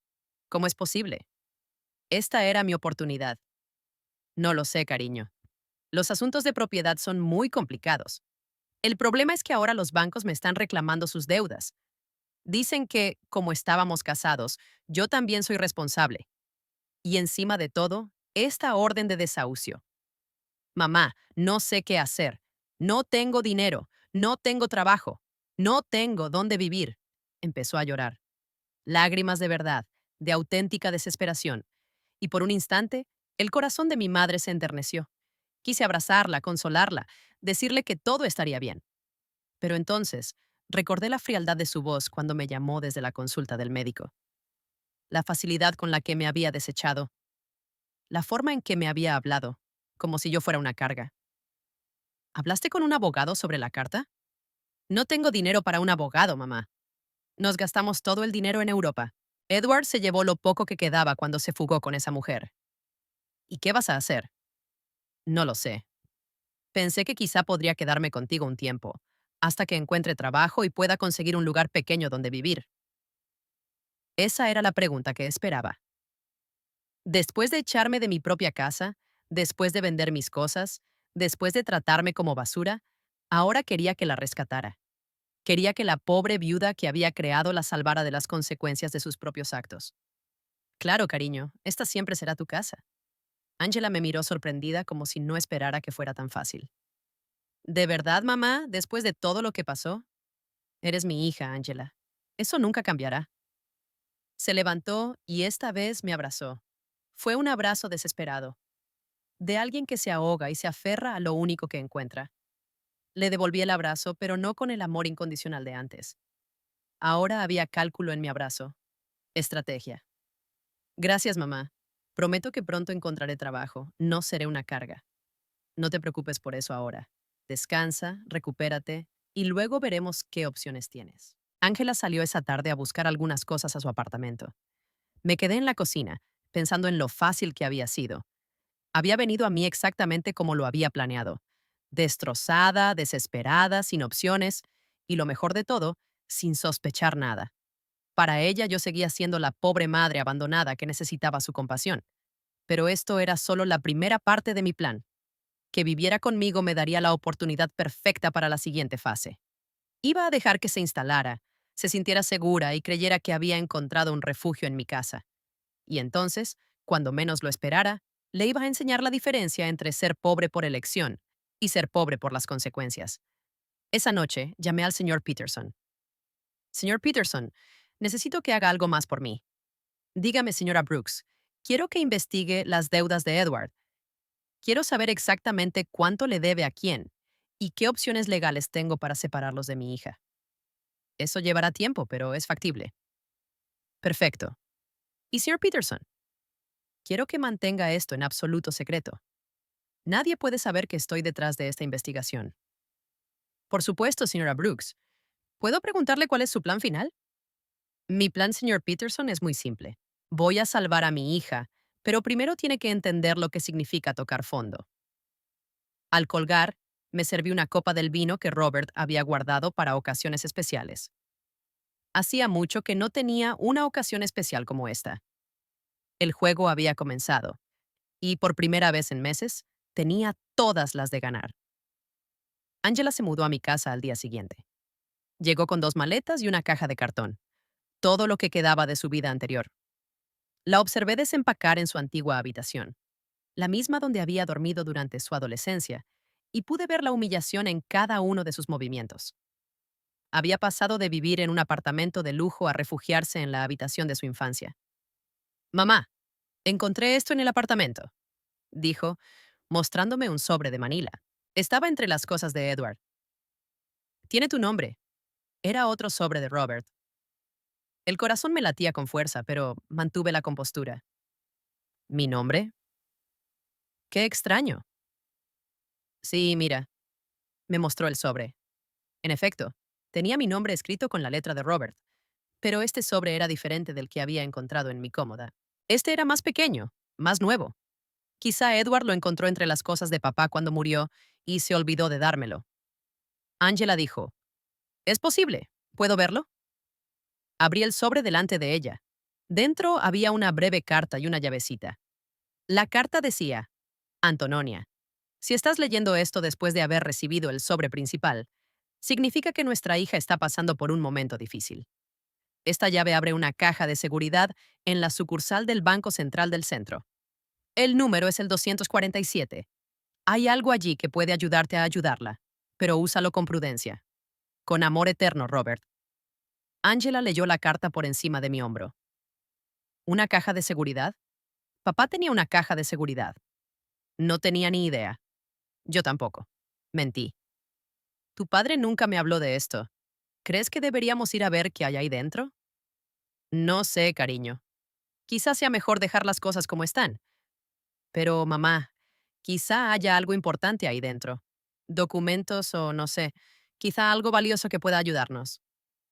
¿Cómo es posible? Esta era mi oportunidad. No lo sé, cariño. Los asuntos de propiedad son muy complicados. El problema es que ahora los bancos me están reclamando sus deudas. Dicen que, como estábamos casados, yo también soy responsable. Y encima de todo, esta orden de desahucio. Mamá, no sé qué hacer. No tengo dinero. No tengo trabajo. No tengo dónde vivir. Empezó a llorar. Lágrimas de verdad, de auténtica desesperación. Y por un instante, el corazón de mi madre se enterneció. Quise abrazarla, consolarla, decirle que todo estaría bien. Pero entonces, recordé la frialdad de su voz cuando me llamó desde la consulta del médico, la facilidad con la que me había desechado, la forma en que me había hablado, como si yo fuera una carga. ¿Hablaste con un abogado sobre la carta? No tengo dinero para un abogado, mamá. Nos gastamos todo el dinero en Europa. Edward se llevó lo poco que quedaba cuando se fugó con esa mujer. ¿Y qué vas a hacer? No lo sé. Pensé que quizá podría quedarme contigo un tiempo, hasta que encuentre trabajo y pueda conseguir un lugar pequeño donde vivir. Esa era la pregunta que esperaba. Después de echarme de mi propia casa, después de vender mis cosas, después de tratarme como basura, ahora quería que la rescatara. Quería que la pobre viuda que había creado la salvara de las consecuencias de sus propios actos. Claro, cariño, esta siempre será tu casa. Angela me miró sorprendida como si no esperara que fuera tan fácil. ¿De verdad, mamá, después de todo lo que pasó? Eres mi hija, Angela. Eso nunca cambiará. Se levantó y esta vez me abrazó. Fue un abrazo desesperado, de alguien que se ahoga y se aferra a lo único que encuentra. Le devolví el abrazo, pero no con el amor incondicional de antes. Ahora había cálculo en mi abrazo. Estrategia. Gracias, mamá. Prometo que pronto encontraré trabajo. No seré una carga. No te preocupes por eso ahora. Descansa, recupérate y luego veremos qué opciones tienes. Ángela salió esa tarde a buscar algunas cosas a su apartamento. Me quedé en la cocina, pensando en lo fácil que había sido. Había venido a mí exactamente como lo había planeado. Destrozada, desesperada, sin opciones y, lo mejor de todo, sin sospechar nada. Para ella yo seguía siendo la pobre madre abandonada que necesitaba su compasión. Pero esto era solo la primera parte de mi plan. Que viviera conmigo me daría la oportunidad perfecta para la siguiente fase. Iba a dejar que se instalara, se sintiera segura y creyera que había encontrado un refugio en mi casa. Y entonces, cuando menos lo esperara, le iba a enseñar la diferencia entre ser pobre por elección y ser pobre por las consecuencias. Esa noche llamé al señor Peterson. Señor Peterson, necesito que haga algo más por mí. Dígame, señora Brooks, quiero que investigue las deudas de Edward. Quiero saber exactamente cuánto le debe a quién y qué opciones legales tengo para separarlos de mi hija. Eso llevará tiempo, pero es factible. Perfecto. Y señor Peterson, quiero que mantenga esto en absoluto secreto. Nadie puede saber que estoy detrás de esta investigación. Por supuesto, señora Brooks. ¿Puedo preguntarle cuál es su plan final? Mi plan, señor Peterson, es muy simple. Voy a salvar a mi hija, pero primero tiene que entender lo que significa tocar fondo. Al colgar, me serví una copa del vino que Robert había guardado para ocasiones especiales. Hacía mucho que no tenía una ocasión especial como esta. El juego había comenzado, y por primera vez en meses, tenía todas las de ganar. Angela se mudó a mi casa al día siguiente. Llegó con 2 maletas y una caja de cartón, todo lo que quedaba de su vida anterior. La observé desempacar en su antigua habitación, la misma donde había dormido durante su adolescencia, y pude ver la humillación en cada uno de sus movimientos. Había pasado de vivir en un apartamento de lujo a refugiarse en la habitación de su infancia. Mamá, encontré esto en el apartamento, dijo, mostrándome un sobre de Manila. Estaba entre las cosas de Edward. Tiene tu nombre. Era otro sobre de Robert. El corazón me latía con fuerza, pero mantuve la compostura. ¿Mi nombre? Qué extraño. Sí, mira, me mostró el sobre. En efecto, tenía mi nombre escrito con la letra de Robert, pero este sobre era diferente del que había encontrado en mi cómoda. Este era más pequeño, más nuevo. Quizá Edward lo encontró entre las cosas de papá cuando murió y se olvidó de dármelo. Angela dijo, «Es posible. ¿Puedo verlo?» Abrí el sobre delante de ella. Dentro había una breve carta y una llavecita. La carta decía, Antononia, si estás leyendo esto después de haber recibido el sobre principal, significa que nuestra hija está pasando por un momento difícil. Esta llave abre una caja de seguridad en la sucursal del Banco Central del Centro. El número es el 247. Hay algo allí que puede ayudarte a ayudarla, pero úsalo con prudencia. Con amor eterno, Robert. Angela leyó la carta por encima de mi hombro. ¿Una caja de seguridad? Papá tenía una caja de seguridad. No tenía ni idea. Yo tampoco. Mentí. Tu padre nunca me habló de esto. ¿Crees que deberíamos ir a ver qué hay ahí dentro? No sé, cariño. Quizás sea mejor dejar las cosas como están. Pero, mamá, quizá haya algo importante ahí dentro. Documentos o no sé, quizá algo valioso que pueda ayudarnos.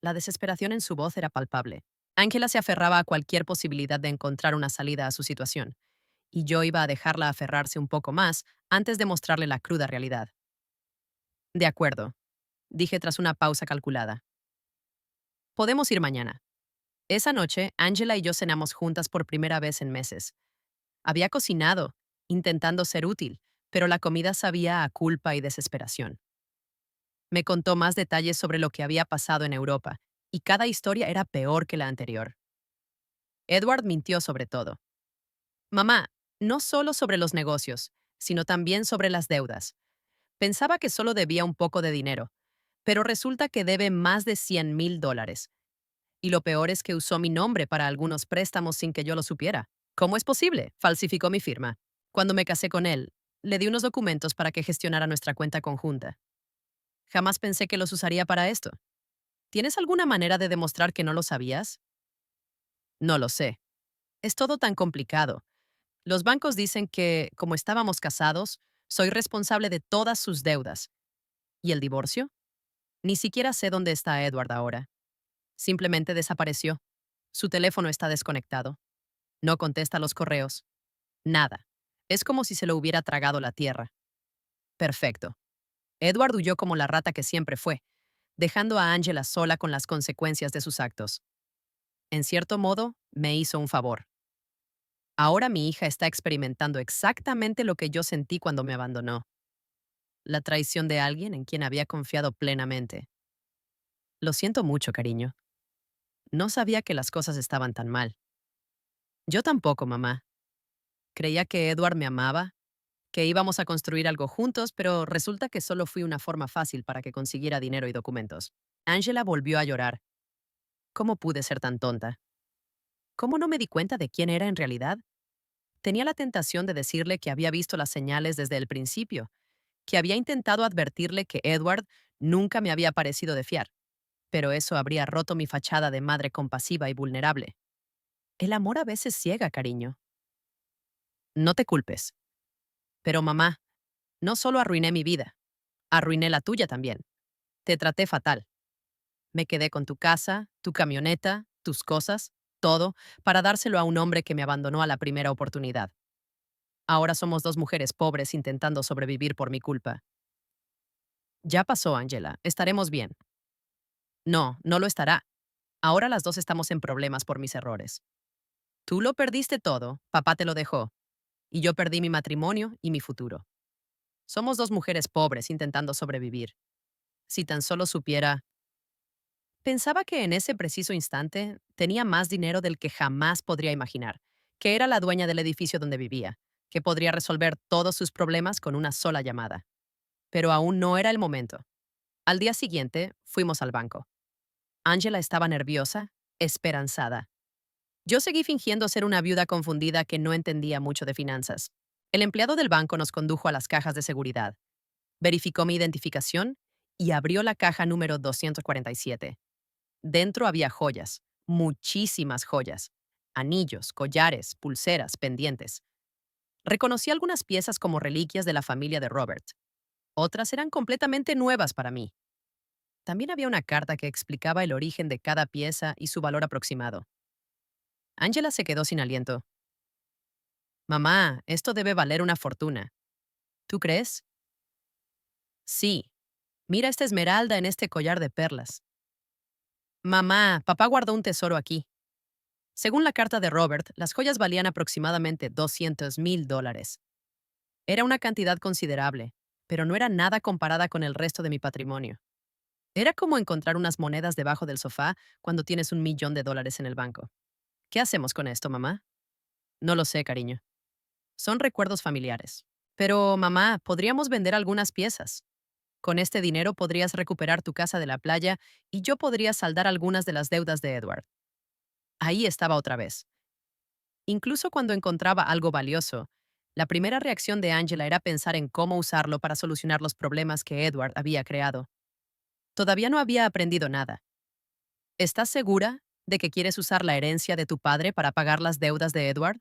La desesperación en su voz era palpable. Ángela se aferraba a cualquier posibilidad de encontrar una salida a su situación, y yo iba a dejarla aferrarse un poco más antes de mostrarle la cruda realidad. De acuerdo, dije tras una pausa calculada. Podemos ir mañana. Esa noche, Ángela y yo cenamos juntas por primera vez en meses. Había cocinado, intentando ser útil, pero la comida sabía a culpa y desesperación. Me contó más detalles sobre lo que había pasado en Europa, y cada historia era peor que la anterior. Edward mintió sobre todo. Mamá, no solo sobre los negocios, sino también sobre las deudas. Pensaba que solo debía un poco de dinero, pero resulta que debe más de $100,000. Y lo peor es que usó mi nombre para algunos préstamos sin que yo lo supiera. ¿Cómo es posible? Falsificó mi firma. Cuando me casé con él, le di unos documentos para que gestionara nuestra cuenta conjunta. Jamás pensé que los usaría para esto. ¿Tienes alguna manera de demostrar que no lo sabías? No lo sé. Es todo tan complicado. Los bancos dicen que, como estábamos casados, soy responsable de todas sus deudas. ¿Y el divorcio? Ni siquiera sé dónde está Edward ahora. Simplemente desapareció. Su teléfono está desconectado. No contesta los correos. Nada. Es como si se lo hubiera tragado la tierra. Perfecto. Edward huyó como la rata que siempre fue, dejando a Angela sola con las consecuencias de sus actos. En cierto modo, me hizo un favor. Ahora mi hija está experimentando exactamente lo que yo sentí cuando me abandonó. La traición de alguien en quien había confiado plenamente. Lo siento mucho, cariño. No sabía que las cosas estaban tan mal. Yo tampoco, mamá. Creía que Edward me amaba, que íbamos a construir algo juntos, pero resulta que solo fui una forma fácil para que consiguiera dinero y documentos. Angela volvió a llorar. ¿Cómo pude ser tan tonta? ¿Cómo no me di cuenta de quién era en realidad? Tenía la tentación de decirle que había visto las señales desde el principio, que había intentado advertirle que Edward nunca me había parecido de fiar, pero eso habría roto mi fachada de madre compasiva y vulnerable. El amor a veces ciega, cariño. No te culpes. Pero mamá, no solo arruiné mi vida, arruiné la tuya también. Te traté fatal. Me quedé con tu casa, tu camioneta, tus cosas, todo, para dárselo a un hombre que me abandonó a la primera oportunidad. Ahora somos dos mujeres pobres intentando sobrevivir por mi culpa. Ya pasó, Angela. Estaremos bien. No, no lo estará. Ahora las dos estamos en problemas por mis errores. Tú lo perdiste todo, papá te lo dejó, y yo perdí mi matrimonio y mi futuro. Somos dos mujeres pobres intentando sobrevivir. Si tan solo supiera... Pensaba que en ese preciso instante tenía más dinero del que jamás podría imaginar, que era la dueña del edificio donde vivía, que podría resolver todos sus problemas con una sola llamada. Pero aún no era el momento. Al día siguiente, fuimos al banco. Angela estaba nerviosa, esperanzada. Yo seguí fingiendo ser una viuda confundida que no entendía mucho de finanzas. El empleado del banco nos condujo a las cajas de seguridad, verificó mi identificación y abrió la caja número 247. Dentro había joyas, muchísimas joyas, anillos, collares, pulseras, pendientes. Reconocí algunas piezas como reliquias de la familia de Robert. Otras eran completamente nuevas para mí. También había una carta que explicaba el origen de cada pieza y su valor aproximado. Angela se quedó sin aliento. Mamá, esto debe valer una fortuna. ¿Tú crees? Sí. Mira esta esmeralda en este collar de perlas. Mamá, papá guardó un tesoro aquí. Según la carta de Robert, las joyas valían aproximadamente $200,000. Era una cantidad considerable, pero no era nada comparada con el resto de mi patrimonio. Era como encontrar unas monedas debajo del sofá cuando tienes $1,000,000 en el banco. ¿Qué hacemos con esto, mamá? No lo sé, cariño. Son recuerdos familiares. Pero, mamá, podríamos vender algunas piezas. Con este dinero podrías recuperar tu casa de la playa y yo podría saldar algunas de las deudas de Edward. Ahí estaba otra vez. Incluso cuando encontraba algo valioso, la primera reacción de Angela era pensar en cómo usarlo para solucionar los problemas que Edward había creado. Todavía no había aprendido nada. ¿Estás segura de que quieres usar la herencia de tu padre para pagar las deudas de Edward?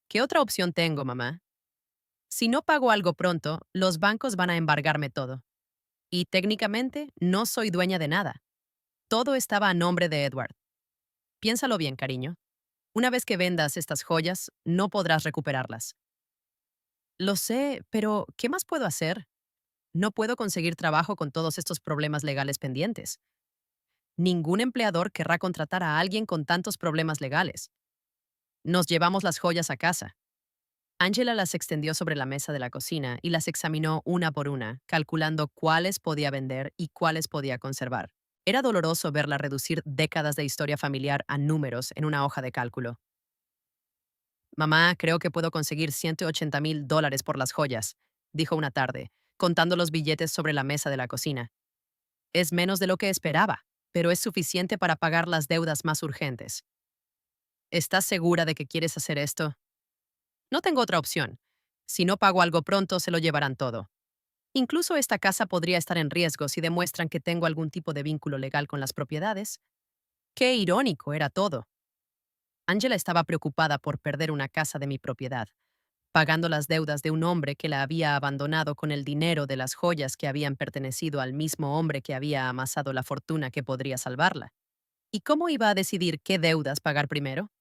¿Qué otra opción tengo, mamá? Si no pago algo pronto, los bancos van a embargarme todo. Y técnicamente no soy dueña de nada. Todo estaba a nombre de Edward. Piénsalo bien, cariño. Una vez que vendas estas joyas, no podrás recuperarlas. Lo sé, pero ¿qué más puedo hacer? No puedo conseguir trabajo con todos estos problemas legales pendientes. Ningún empleador querrá contratar a alguien con tantos problemas legales. Nos llevamos las joyas a casa. Angela las extendió sobre la mesa de la cocina y las examinó una por una, calculando cuáles podía vender y cuáles podía conservar. Era doloroso verla reducir décadas de historia familiar a números en una hoja de cálculo. Mamá, creo que puedo conseguir $180,000 por las joyas, dijo una tarde, contando los billetes sobre la mesa de la cocina. Es menos de lo que esperaba, pero es suficiente para pagar las deudas más urgentes. ¿Estás segura de que quieres hacer esto? No tengo otra opción. Si no pago algo pronto, se lo llevarán todo. Incluso esta casa podría estar en riesgo si demuestran que tengo algún tipo de vínculo legal con las propiedades. Qué irónico era todo. Angela estaba preocupada por perder una casa de mi propiedad, pagando las deudas de un hombre que la había abandonado con el dinero de las joyas que habían pertenecido al mismo hombre que había amasado la fortuna que podría salvarla. ¿Y cómo iba a decidir qué deudas pagar primero?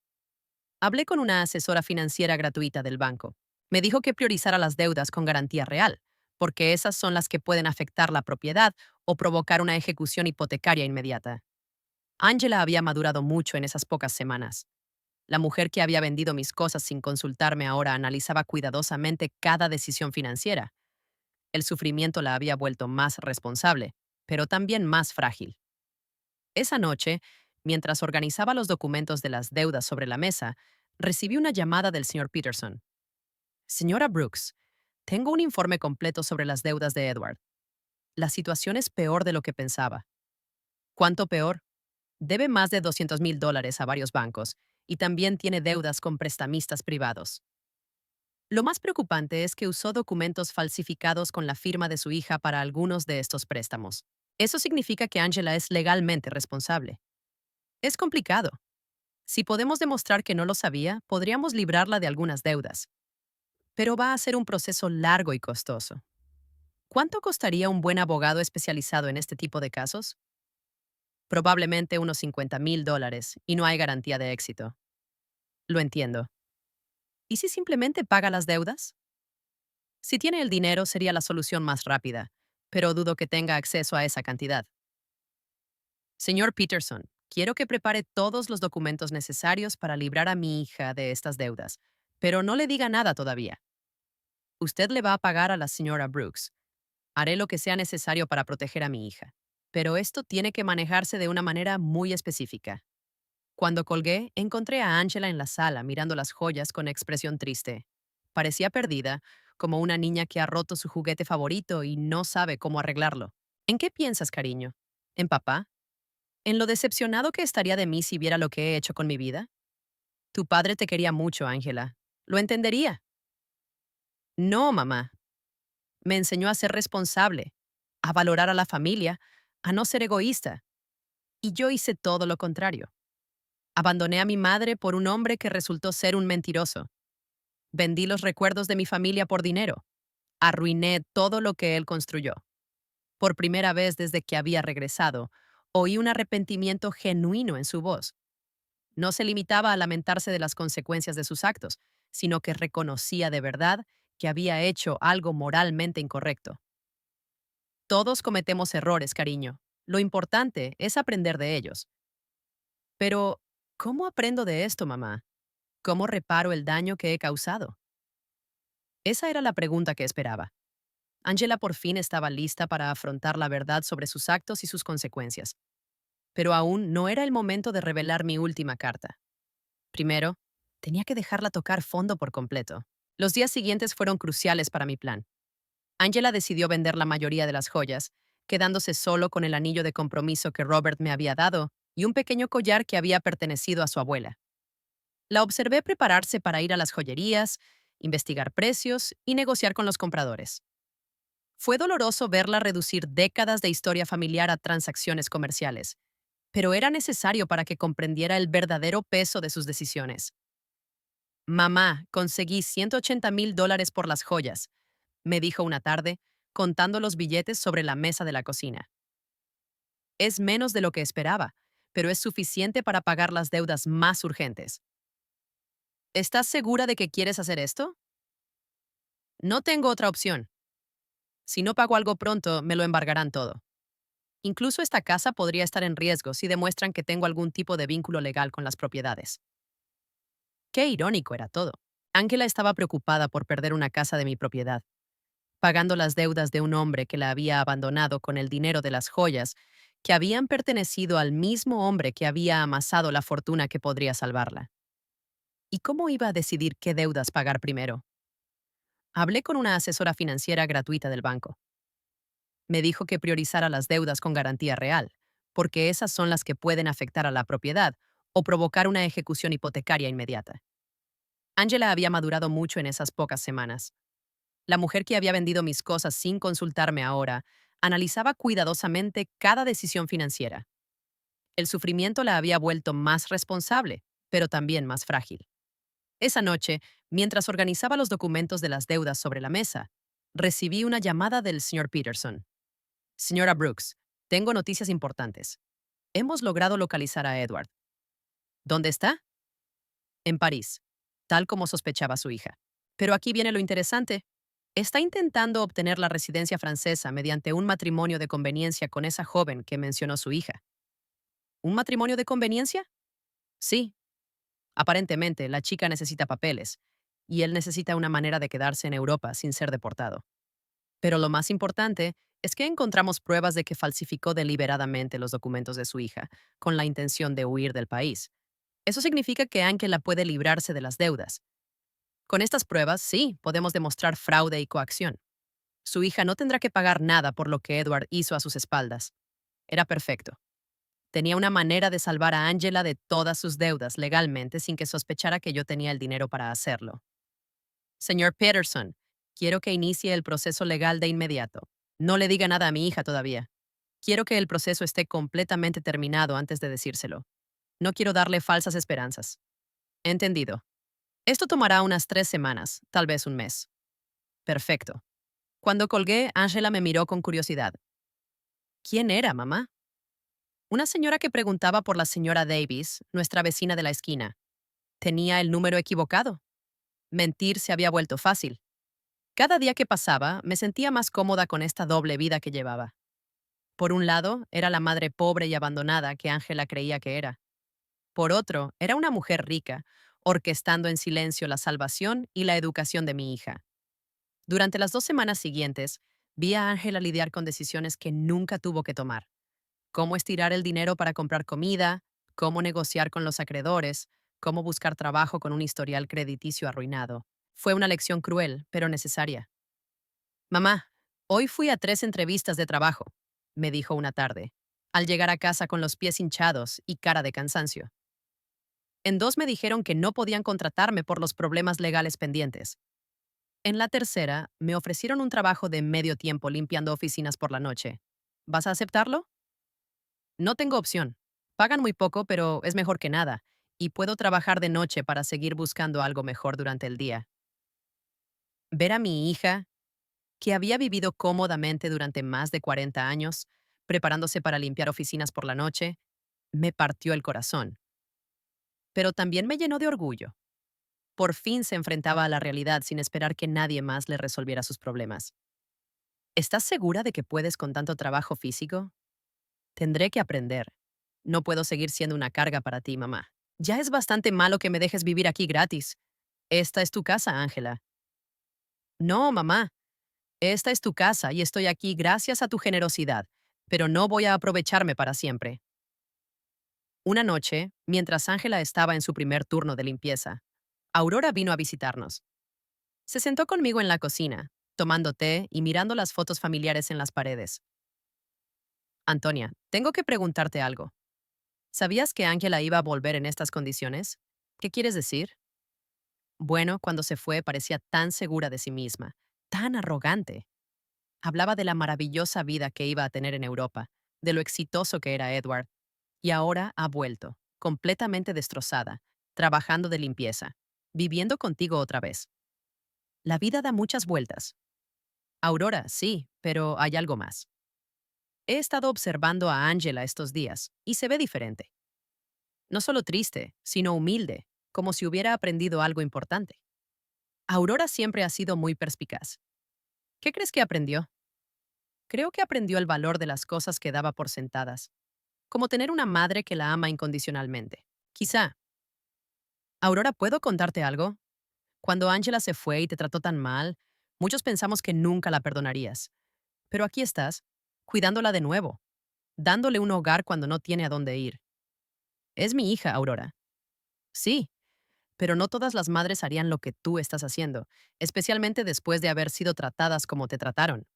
Hablé con una asesora financiera gratuita del banco. Me dijo que priorizara las deudas con garantía real, porque esas son las que pueden afectar la propiedad o provocar una ejecución hipotecaria inmediata. Angela había madurado mucho en esas pocas semanas. La mujer que había vendido mis cosas sin consultarme ahora analizaba cuidadosamente cada decisión financiera. El sufrimiento la había vuelto más responsable, pero también más frágil. Esa noche, mientras organizaba los documentos de las deudas sobre la mesa, recibí una llamada del señor Peterson. Señora Brooks, tengo un informe completo sobre las deudas de Edward. La situación es peor de lo que pensaba. ¿Cuánto peor? Debe más de $200,000 a varios bancos y también tiene deudas con prestamistas privados. Lo más preocupante es que usó documentos falsificados con la firma de su hija para algunos de estos préstamos. Eso significa que Angela es legalmente responsable. Es complicado. Si podemos demostrar que no lo sabía, podríamos librarla de algunas deudas. Pero va a ser un proceso largo y costoso. ¿Cuánto costaría un buen abogado especializado en este tipo de casos? Probablemente unos $50,000, y no hay garantía de éxito. Lo entiendo. ¿Y si simplemente paga las deudas? Si tiene el dinero sería la solución más rápida, pero dudo que tenga acceso a esa cantidad. Señor Peterson, quiero que prepare todos los documentos necesarios para librar a mi hija de estas deudas, pero no le diga nada todavía. Usted le va a pagar a la señora Brooks. Haré lo que sea necesario para proteger a mi hija, pero esto tiene que manejarse de una manera muy específica. Cuando colgué, encontré a Angela en la sala mirando las joyas con expresión triste. Parecía perdida, como una niña que ha roto su juguete favorito y no sabe cómo arreglarlo. ¿En qué piensas, cariño? ¿En papá? ¿En lo decepcionado que estaría de mí si viera lo que he hecho con mi vida? Tu padre te quería mucho, Ángela. Lo entendería. No, mamá. Me enseñó a ser responsable, a valorar a la familia, a no ser egoísta. Y yo hice todo lo contrario. Abandoné a mi madre por un hombre que resultó ser un mentiroso. Vendí los recuerdos de mi familia por dinero. Arruiné todo lo que él construyó. Por primera vez desde que había regresado, oí un arrepentimiento genuino en su voz. No se limitaba a lamentarse de las consecuencias de sus actos, sino que reconocía de verdad que había hecho algo moralmente incorrecto. Todos cometemos errores, cariño. Lo importante es aprender de ellos. Pero, ¿cómo aprendo de esto, mamá? ¿Cómo reparo el daño que he causado? Esa era la pregunta que esperaba. Angela por fin estaba lista para afrontar la verdad sobre sus actos y sus consecuencias. Pero aún no era el momento de revelar mi última carta. Primero, tenía que dejarla tocar fondo por completo. Los días siguientes fueron cruciales para mi plan. Angela decidió vender la mayoría de las joyas, quedándose solo con el anillo de compromiso que Robert me había dado y un pequeño collar que había pertenecido a su abuela. La observé prepararse para ir a las joyerías, investigar precios y negociar con los compradores. Fue doloroso verla reducir décadas de historia familiar a transacciones comerciales, pero era necesario para que comprendiera el verdadero peso de sus decisiones. Mamá, conseguí $180,000 por las joyas, me dijo una tarde, contando los billetes sobre la mesa de la cocina. Es menos de lo que esperaba, pero es suficiente para pagar las deudas más urgentes. ¿Estás segura de que quieres hacer esto? No tengo otra opción. Si no pago algo pronto, me lo embargarán todo. Incluso esta casa podría estar en riesgo si demuestran que tengo algún tipo de vínculo legal con las propiedades. Qué irónico era todo. Ángela estaba preocupada por perder una casa de mi propiedad, pagando las deudas de un hombre que la había abandonado con el dinero de las joyas que habían pertenecido al mismo hombre que había amasado la fortuna que podría salvarla. ¿Y cómo iba a decidir qué deudas pagar primero? Hablé con una asesora financiera gratuita del banco. Me dijo que priorizara las deudas con garantía real, porque esas son las que pueden afectar a la propiedad o provocar una ejecución hipotecaria inmediata. Angela había madurado mucho en esas pocas semanas. La mujer que había vendido mis cosas sin consultarme ahora analizaba cuidadosamente cada decisión financiera. El sufrimiento la había vuelto más responsable, pero también más frágil. Esa noche, mientras organizaba los documentos de las deudas sobre la mesa, recibí una llamada del señor Peterson. Señora Brooks, tengo noticias importantes. Hemos logrado localizar a Edward. ¿Dónde está? En París, tal como sospechaba su hija. Pero aquí viene lo interesante. Está intentando obtener la residencia francesa mediante un matrimonio de conveniencia con esa joven que mencionó su hija. ¿Un matrimonio de conveniencia? Sí. Aparentemente, la chica necesita papeles, y él necesita una manera de quedarse en Europa sin ser deportado. Pero lo más importante es que encontramos pruebas de que falsificó deliberadamente los documentos de su hija, con la intención de huir del país. Eso significa que Angela puede librarse de las deudas. Con estas pruebas, sí, podemos demostrar fraude y coacción. Su hija no tendrá que pagar nada por lo que Edward hizo a sus espaldas. Era perfecto. Tenía una manera de salvar a Angela de todas sus deudas legalmente sin que sospechara que yo tenía el dinero para hacerlo. Señor Peterson, quiero que inicie el proceso legal de inmediato. No le diga nada a mi hija todavía. Quiero que el proceso esté completamente terminado antes de decírselo. No quiero darle falsas esperanzas. Entendido. Esto tomará unas 3 semanas, tal vez un mes. Perfecto. Cuando colgué, Angela me miró con curiosidad. ¿Quién era, mamá? Una señora que preguntaba por la señora Davis, nuestra vecina de la esquina. Tenía el número equivocado. Mentir se había vuelto fácil. Cada día que pasaba, me sentía más cómoda con esta doble vida que llevaba. Por un lado, era la madre pobre y abandonada que Ángela creía que era. Por otro, era una mujer rica, orquestando en silencio la salvación y la educación de mi hija. Durante las 2 semanas siguientes, vi a Ángela lidiar con decisiones que nunca tuvo que tomar. Cómo estirar el dinero para comprar comida, cómo negociar con los acreedores, cómo buscar trabajo con un historial crediticio arruinado. Fue una lección cruel, pero necesaria. Mamá, hoy fui a 3 entrevistas de trabajo, me dijo una tarde, al llegar a casa con los pies hinchados y cara de cansancio. En 2 me dijeron que no podían contratarme por los problemas legales pendientes. En la tercera, me ofrecieron un trabajo de medio tiempo limpiando oficinas por la noche. ¿Vas a aceptarlo? No tengo opción. Pagan muy poco, pero es mejor que nada, y puedo trabajar de noche para seguir buscando algo mejor durante el día. Ver a mi hija, que había vivido cómodamente durante más de 40 años, preparándose para limpiar oficinas por la noche, me partió el corazón. Pero también me llenó de orgullo. Por fin se enfrentaba a la realidad sin esperar que nadie más le resolviera sus problemas. ¿Estás segura de que puedes con tanto trabajo físico? Tendré que aprender. No puedo seguir siendo una carga para ti, mamá. Ya es bastante malo que me dejes vivir aquí gratis. Esta es tu casa, Ángela. No, mamá. Esta es tu casa y estoy aquí gracias a tu generosidad, pero no voy a aprovecharme para siempre. Una noche, mientras Ángela estaba en su primer turno de limpieza, Aurora vino a visitarnos. Se sentó conmigo en la cocina, tomando té y mirando las fotos familiares en las paredes. Antonia, tengo que preguntarte algo. ¿Sabías que Ángela iba a volver en estas condiciones? ¿Qué quieres decir? Bueno, cuando se fue parecía tan segura de sí misma, tan arrogante. Hablaba de la maravillosa vida que iba a tener en Europa, de lo exitoso que era Edward, y ahora ha vuelto, completamente destrozada, trabajando de limpieza, viviendo contigo otra vez. La vida da muchas vueltas. Aurora, sí, pero hay algo más. He estado observando a Angela estos días y se ve diferente. No solo triste, sino humilde, como si hubiera aprendido algo importante. Aurora siempre ha sido muy perspicaz. ¿Qué crees que aprendió? Creo que aprendió el valor de las cosas que daba por sentadas, como tener una madre que la ama incondicionalmente. Quizá. Aurora, ¿puedo contarte algo? Cuando Angela se fue y te trató tan mal, muchos pensamos que nunca la perdonarías. Pero aquí estás, cuidándola de nuevo, dándole un hogar cuando no tiene a dónde ir. Es mi hija, Aurora. Sí, pero no todas las madres harían lo que tú estás haciendo, especialmente después de haber sido tratadas como te trataron.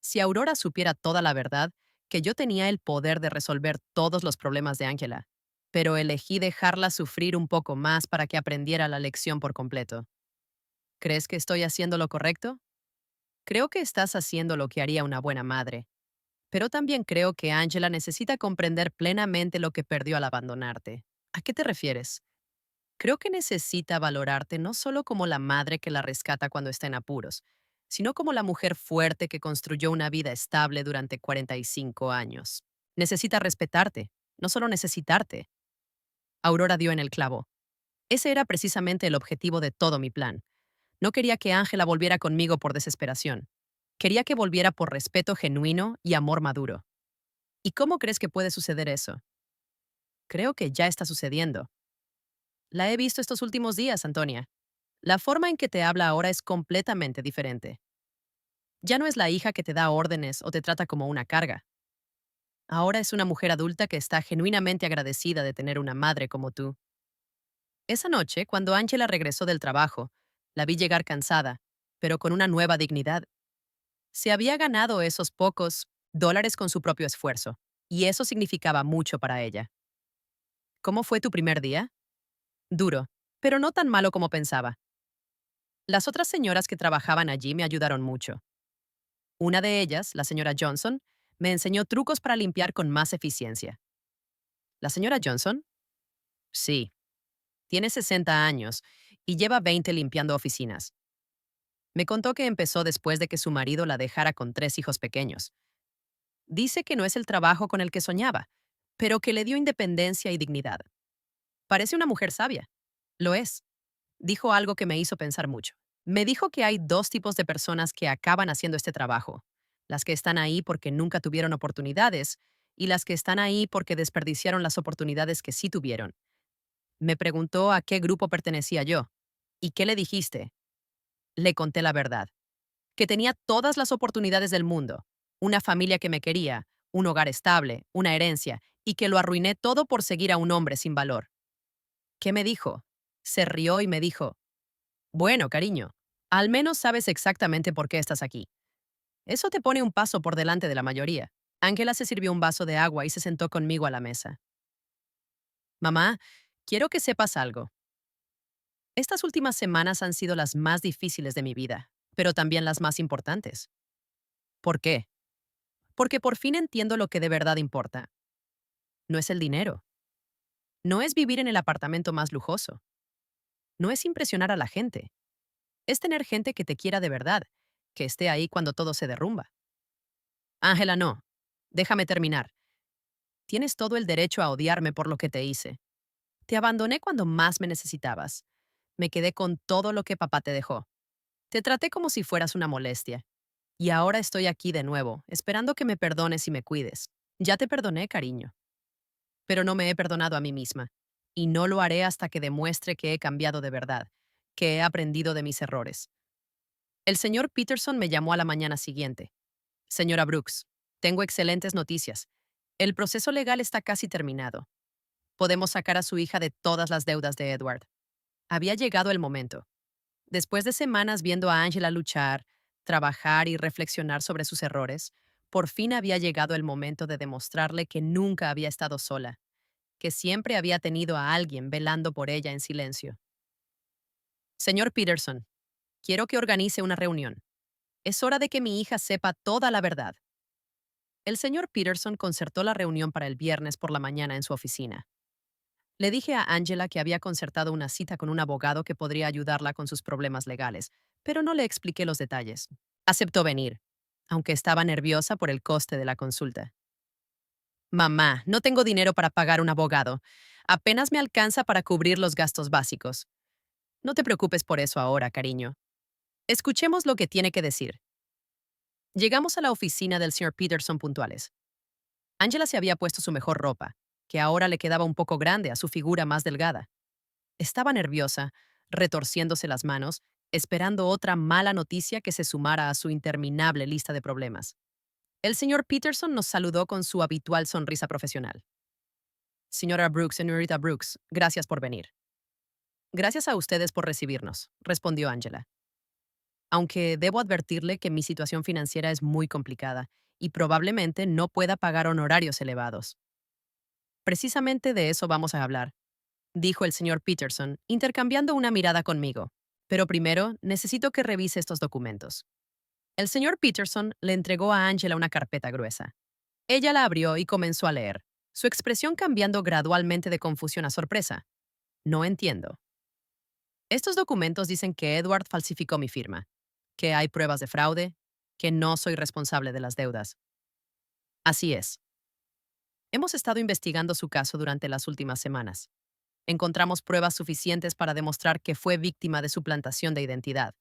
Si Aurora supiera toda la verdad, que yo tenía el poder de resolver todos los problemas de Angela, pero elegí dejarla sufrir un poco más para que aprendiera la lección por completo. ¿Crees que estoy haciendo lo correcto? Creo que estás haciendo lo que haría una buena madre, pero también creo que Angela necesita comprender plenamente lo que perdió al abandonarte. ¿A qué te refieres? Creo que necesita valorarte no solo como la madre que la rescata cuando está en apuros, sino como la mujer fuerte que construyó una vida estable durante 45 años. Necesita respetarte, no solo necesitarte. Aurora dio en el clavo. Ese era precisamente el objetivo de todo mi plan. No quería que Ángela volviera conmigo por desesperación. Quería que volviera por respeto genuino y amor maduro. ¿Y cómo crees que puede suceder eso? Creo que ya está sucediendo. La he visto estos últimos días, Antonia. La forma en que te habla ahora es completamente diferente. Ya no es la hija que te da órdenes o te trata como una carga. Ahora es una mujer adulta que está genuinamente agradecida de tener una madre como tú. Esa noche, cuando Angela regresó del trabajo, la vi llegar cansada, pero con una nueva dignidad. Se había ganado esos pocos dólares con su propio esfuerzo, y eso significaba mucho para ella. ¿Cómo fue tu primer día? Duro, pero no tan malo como pensaba. Las otras señoras que trabajaban allí me ayudaron mucho. Una de ellas, la señora Johnson, me enseñó trucos para limpiar con más eficiencia. ¿La señora Johnson? Sí, tiene 60 años y lleva 20 limpiando oficinas. Me contó que empezó después de que su marido la dejara con 3 hijos pequeños. Dice que no es el trabajo con el que soñaba, pero que le dio independencia y dignidad. Parece una mujer sabia. Lo es. Dijo algo que me hizo pensar mucho. Me dijo que hay 2 tipos de personas que acaban haciendo este trabajo. Las que están ahí porque nunca tuvieron oportunidades y las que están ahí porque desperdiciaron las oportunidades que sí tuvieron. Me preguntó a qué grupo pertenecía yo. ¿Y qué le dijiste? Le conté la verdad. Que tenía todas las oportunidades del mundo. Una familia que me quería, un hogar estable, una herencia, y que lo arruiné todo por seguir a un hombre sin valor. ¿Qué me dijo? Se rió y me dijo, bueno, cariño, al menos sabes exactamente por qué estás aquí. Eso te pone un paso por delante de la mayoría. Ángela se sirvió un vaso de agua y se sentó conmigo a la mesa. Mamá, quiero que sepas algo. Estas últimas semanas han sido las más difíciles de mi vida, pero también las más importantes. ¿Por qué? Porque por fin entiendo lo que de verdad importa. No es el dinero. No es vivir en el apartamento más lujoso. No es impresionar a la gente. Es tener gente que te quiera de verdad, que esté ahí cuando todo se derrumba. Ángela, no. Déjame terminar. Tienes todo el derecho a odiarme por lo que te hice. Te abandoné cuando más me necesitabas. Me quedé con todo lo que papá te dejó. Te traté como si fueras una molestia. Y ahora estoy aquí de nuevo, esperando que me perdones y me cuides. Ya te perdoné, cariño. Pero no me he perdonado a mí misma. Y no lo haré hasta que demuestre que he cambiado de verdad, que he aprendido de mis errores. El señor Peterson me llamó a la mañana siguiente. Señora Brooks, tengo excelentes noticias. El proceso legal está casi terminado. Podemos sacar a su hija de todas las deudas de Edward. Había llegado el momento. Después de semanas viendo a Angela luchar, trabajar y reflexionar sobre sus errores, por fin había llegado el momento de demostrarle que nunca había estado sola, que siempre había tenido a alguien velando por ella en silencio. Señor Peterson, quiero que organice una reunión. Es hora de que mi hija sepa toda la verdad. El señor Peterson concertó la reunión para el viernes por la mañana en su oficina. Le dije a Angela que había concertado una cita con un abogado que podría ayudarla con sus problemas legales, pero no le expliqué los detalles. Aceptó venir, aunque estaba nerviosa por el coste de la consulta. Mamá, no tengo dinero para pagar un abogado. Apenas me alcanza para cubrir los gastos básicos. No te preocupes por eso ahora, cariño. Escuchemos lo que tiene que decir. Llegamos a la oficina del señor Peterson puntuales. Angela se había puesto su mejor ropa, que ahora le quedaba un poco grande a su figura más delgada. Estaba nerviosa, retorciéndose las manos, esperando otra mala noticia que se sumara a su interminable lista de problemas. El señor Peterson nos saludó con su habitual sonrisa profesional. Señora Brooks, señorita Brooks, gracias por venir. Gracias a ustedes por recibirnos, respondió Angela. Aunque debo advertirle que mi situación financiera es muy complicada y probablemente no pueda pagar honorarios elevados. Precisamente de eso vamos a hablar, dijo el señor Peterson, intercambiando una mirada conmigo. Pero primero, necesito que revise estos documentos. El señor Peterson le entregó a Angela una carpeta gruesa. Ella la abrió y comenzó a leer, su expresión cambiando gradualmente de confusión a sorpresa. No entiendo. Estos documentos dicen que Edward falsificó mi firma, que hay pruebas de fraude, que no soy responsable de las deudas. Así es. Hemos estado investigando su caso durante las últimas semanas. Encontramos pruebas suficientes para demostrar que fue víctima de suplantación de identidad.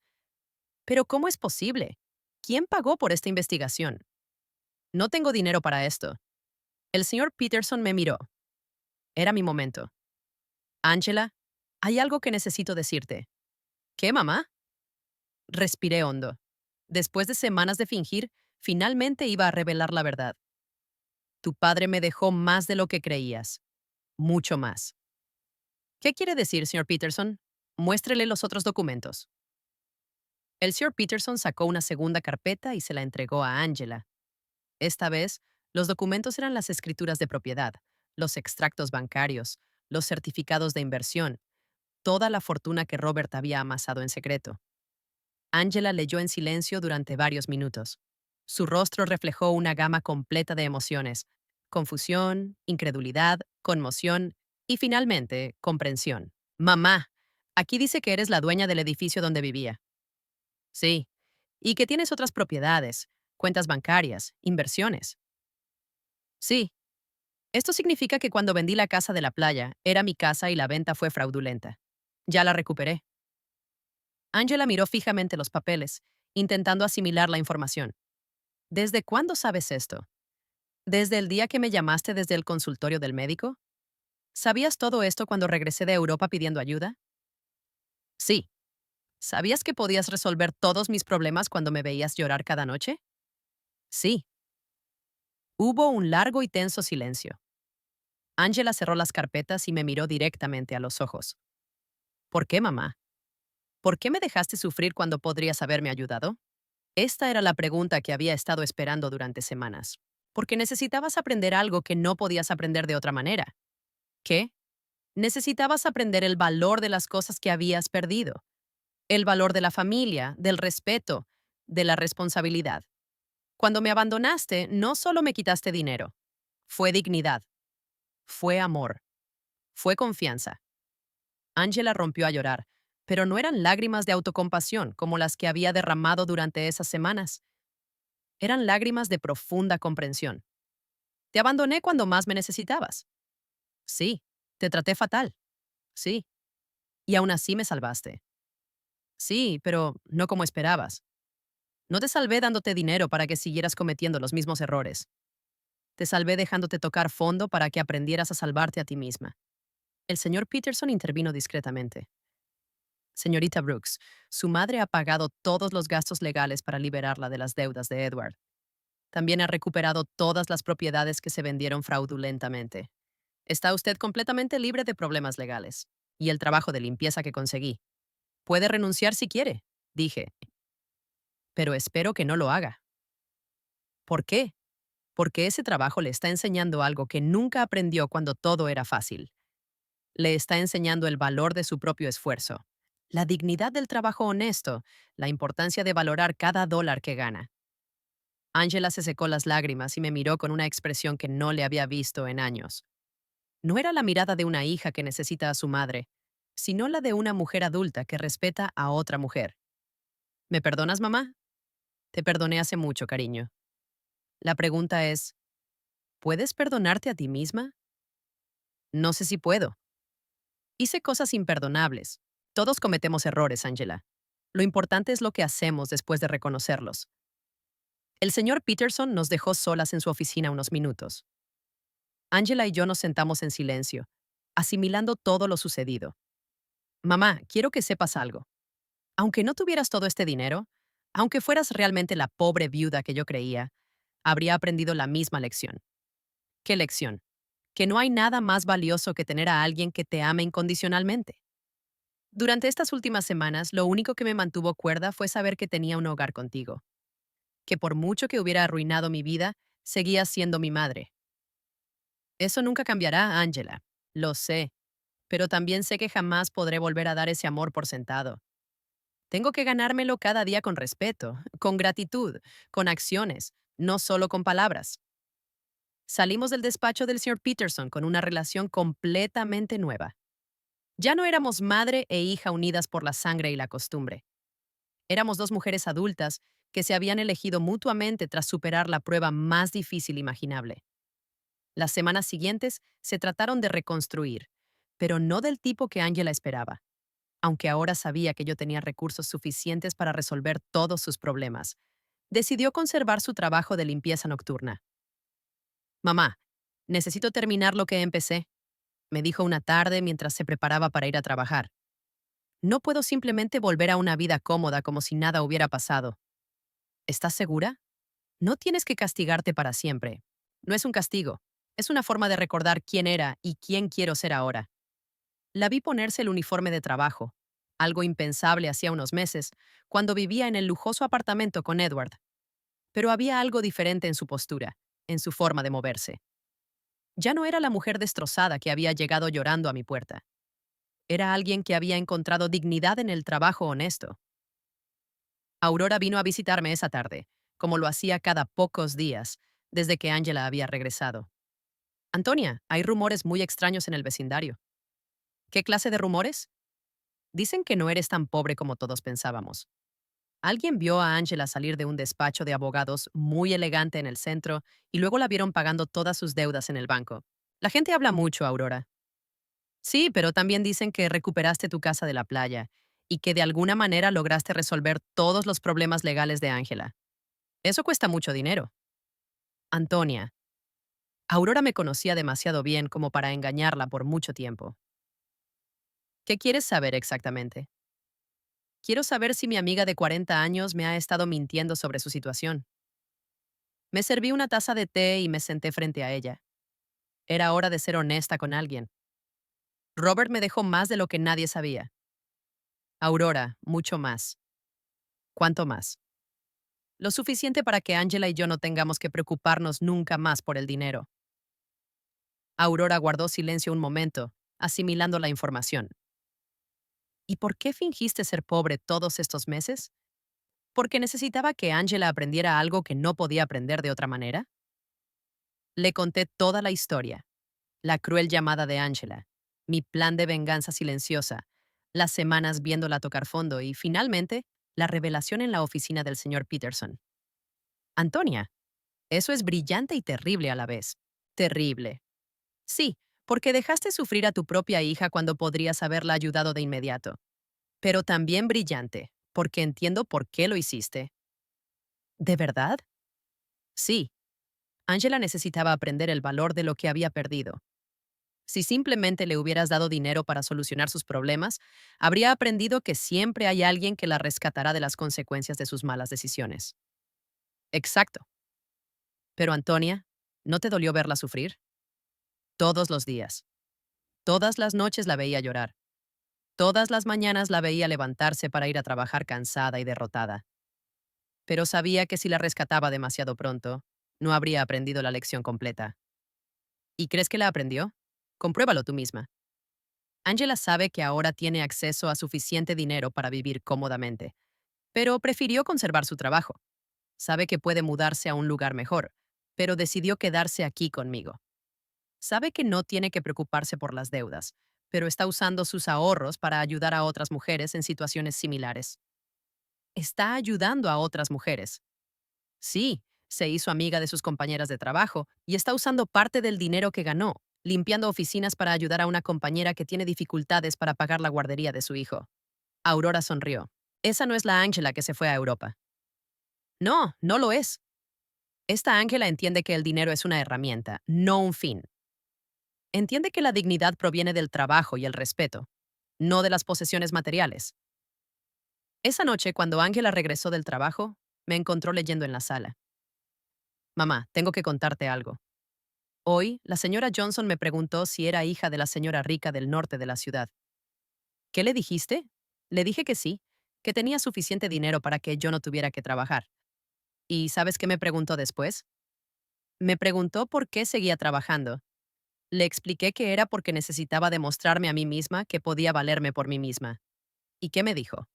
Pero ¿cómo es posible? ¿Quién pagó por esta investigación? No tengo dinero para esto. El señor Peterson me miró. Era mi momento. Angela, hay algo que necesito decirte. ¿Qué, mamá? Respiré hondo. Después de semanas de fingir, finalmente iba a revelar la verdad. Tu padre me dejó más de lo que creías. Mucho más. ¿Qué quiere decir, señor Peterson? Muéstrele los otros documentos. El señor Peterson sacó una segunda carpeta y se la entregó a Angela. Esta vez, los documentos eran las escrituras de propiedad, los extractos bancarios, los certificados de inversión, toda la fortuna que Robert había amasado en secreto. Angela leyó en silencio durante varios minutos. Su rostro reflejó una gama completa de emociones: confusión, incredulidad, conmoción y finalmente comprensión. Mamá, aquí dice que eres la dueña del edificio donde vivía. Sí. Y que tienes otras propiedades, cuentas bancarias, inversiones. Sí. Esto significa que cuando vendí la casa de la playa, era mi casa y la venta fue fraudulenta. Ya la recuperé. Angela miró fijamente los papeles, intentando asimilar la información. ¿Desde cuándo sabes esto? ¿Desde el día que me llamaste desde el consultorio del médico? ¿Sabías todo esto cuando regresé de Europa pidiendo ayuda? Sí. ¿Sabías que podías resolver todos mis problemas cuando me veías llorar cada noche? Sí. Hubo un largo y tenso silencio. Angela cerró las carpetas y me miró directamente a los ojos. ¿Por qué, mamá? ¿Por qué me dejaste sufrir cuando podrías haberme ayudado? Esta era la pregunta que había estado esperando durante semanas. Porque necesitabas aprender algo que no podías aprender de otra manera. ¿Qué? Necesitabas aprender el valor de las cosas que habías perdido. El valor de la familia, del respeto, de la responsabilidad. Cuando me abandonaste, no solo me quitaste dinero. Fue dignidad. Fue amor. Fue confianza. Angela rompió a llorar, pero no eran lágrimas de autocompasión como las que había derramado durante esas semanas. Eran lágrimas de profunda comprensión. Te abandoné cuando más me necesitabas. Sí, te traté fatal. Sí. Y aún así me salvaste. Sí, pero no como esperabas. No te salvé dándote dinero para que siguieras cometiendo los mismos errores. Te salvé dejándote tocar fondo para que aprendieras a salvarte a ti misma. El señor Peterson intervino discretamente. Señorita Brooks, su madre ha pagado todos los gastos legales para liberarla de las deudas de Edward. También ha recuperado todas las propiedades que se vendieron fraudulentamente. Está usted completamente libre de problemas legales. Y el trabajo de limpieza que conseguí. Puede renunciar si quiere, dije. Pero espero que no lo haga. ¿Por qué? Porque ese trabajo le está enseñando algo que nunca aprendió cuando todo era fácil. Le está enseñando el valor de su propio esfuerzo, la dignidad del trabajo honesto, la importancia de valorar cada dólar que gana. Angela se secó las lágrimas y me miró con una expresión que no le había visto en años. No era la mirada de una hija que necesita a su madre, sino la de una mujer adulta que respeta a otra mujer. ¿Me perdonas, mamá? Te perdoné hace mucho, cariño. La pregunta es, ¿puedes perdonarte a ti misma? No sé si puedo. Hice cosas imperdonables. Todos cometemos errores, Angela. Lo importante es lo que hacemos después de reconocerlos. El señor Peterson nos dejó solas en su oficina unos minutos. Angela y yo nos sentamos en silencio, asimilando todo lo sucedido. Mamá, quiero que sepas algo. Aunque no tuvieras todo este dinero, aunque fueras realmente la pobre viuda que yo creía, habría aprendido la misma lección. ¿Qué lección? Que no hay nada más valioso que tener a alguien que te ame incondicionalmente. Durante estas últimas semanas, lo único que me mantuvo cuerda fue saber que tenía un hogar contigo, que por mucho que hubiera arruinado mi vida, seguías siendo mi madre. Eso nunca cambiará, Angela. Lo sé, pero también sé que jamás podré volver a dar ese amor por sentado. Tengo que ganármelo cada día con respeto, con gratitud, con acciones, no solo con palabras. Salimos del despacho del señor Peterson con una relación completamente nueva. Ya no éramos madre e hija unidas por la sangre y la costumbre. Éramos dos mujeres adultas que se habían elegido mutuamente tras superar la prueba más difícil imaginable. Las semanas siguientes se trataron de reconstruir, pero no del tipo que Angela esperaba. Aunque ahora sabía que yo tenía recursos suficientes para resolver todos sus problemas, decidió conservar su trabajo de limpieza nocturna. Mamá, necesito terminar lo que empecé, me dijo una tarde mientras se preparaba para ir a trabajar. No puedo simplemente volver a una vida cómoda como si nada hubiera pasado. ¿Estás segura? No tienes que castigarte para siempre. No es un castigo, es una forma de recordar quién era y quién quiero ser ahora. La vi ponerse el uniforme de trabajo, algo impensable hacía unos meses, cuando vivía en el lujoso apartamento con Edward. Pero había algo diferente en su postura, en su forma de moverse. Ya no era la mujer destrozada que había llegado llorando a mi puerta. Era alguien que había encontrado dignidad en el trabajo honesto. Aurora vino a visitarme esa tarde, como lo hacía cada pocos días, desde que Angela había regresado. Antonia, hay rumores muy extraños en el vecindario. ¿Qué clase de rumores? Dicen que no eres tan pobre como todos pensábamos. Alguien vio a Angela salir de un despacho de abogados muy elegante en el centro y luego la vieron pagando todas sus deudas en el banco. La gente habla mucho, Aurora. Sí, pero también dicen que recuperaste tu casa de la playa y que de alguna manera lograste resolver todos los problemas legales de Angela. Eso cuesta mucho dinero. Antonia, Aurora me conocía demasiado bien como para engañarla por mucho tiempo. ¿Qué quieres saber exactamente? Quiero saber si mi amiga de 40 años me ha estado mintiendo sobre su situación. Me serví una taza de té y me senté frente a ella. Era hora de ser honesta con alguien. Robert me dejó más de lo que nadie sabía. Aurora, mucho más. ¿Cuánto más? Lo suficiente para que Angela y yo no tengamos que preocuparnos nunca más por el dinero. Aurora guardó silencio un momento, asimilando la información. ¿Y por qué fingiste ser pobre todos estos meses? ¿Porque necesitaba que Angela aprendiera algo que no podía aprender de otra manera? Le conté toda la historia, la cruel llamada de Angela, mi plan de venganza silenciosa, las semanas viéndola tocar fondo y, finalmente, la revelación en la oficina del señor Peterson. Antonia, eso es brillante y terrible a la vez. Terrible. Sí, porque dejaste sufrir a tu propia hija cuando podrías haberla ayudado de inmediato. Pero también brillante, porque entiendo por qué lo hiciste. ¿De verdad? Sí. Angela necesitaba aprender el valor de lo que había perdido. Si simplemente le hubieras dado dinero para solucionar sus problemas, habría aprendido que siempre hay alguien que la rescatará de las consecuencias de sus malas decisiones. Exacto. Pero Antonia, ¿no te dolió verla sufrir? Todos los días. Todas las noches la veía llorar. Todas las mañanas la veía levantarse para ir a trabajar cansada y derrotada. Pero sabía que si la rescataba demasiado pronto, no habría aprendido la lección completa. ¿Y crees que la aprendió? Compruébalo tú misma. Angela sabe que ahora tiene acceso a suficiente dinero para vivir cómodamente, pero prefirió conservar su trabajo. Sabe que puede mudarse a un lugar mejor, pero decidió quedarse aquí conmigo. Sabe que no tiene que preocuparse por las deudas, pero está usando sus ahorros para ayudar a otras mujeres en situaciones similares. Está ayudando a otras mujeres. Sí, se hizo amiga de sus compañeras de trabajo y está usando parte del dinero que ganó, limpiando oficinas para ayudar a una compañera que tiene dificultades para pagar la guardería de su hijo. Aurora sonrió. Esa no es la Angela que se fue a Europa. No, no lo es. Esta Ángela entiende que el dinero es una herramienta, no un fin. Entiende que la dignidad proviene del trabajo y el respeto, no de las posesiones materiales. Esa noche, cuando Ángela regresó del trabajo, me encontró leyendo en la sala. Mamá, tengo que contarte algo. Hoy, la señora Johnson me preguntó si era hija de la señora rica del norte de la ciudad. ¿Qué le dijiste? Le dije que sí, que tenía suficiente dinero para que yo no tuviera que trabajar. ¿Y sabes qué me preguntó después? Me preguntó por qué seguía trabajando. Le expliqué que era porque necesitaba demostrarme a mí misma que podía valerme por mí misma. ¿Y qué me dijo?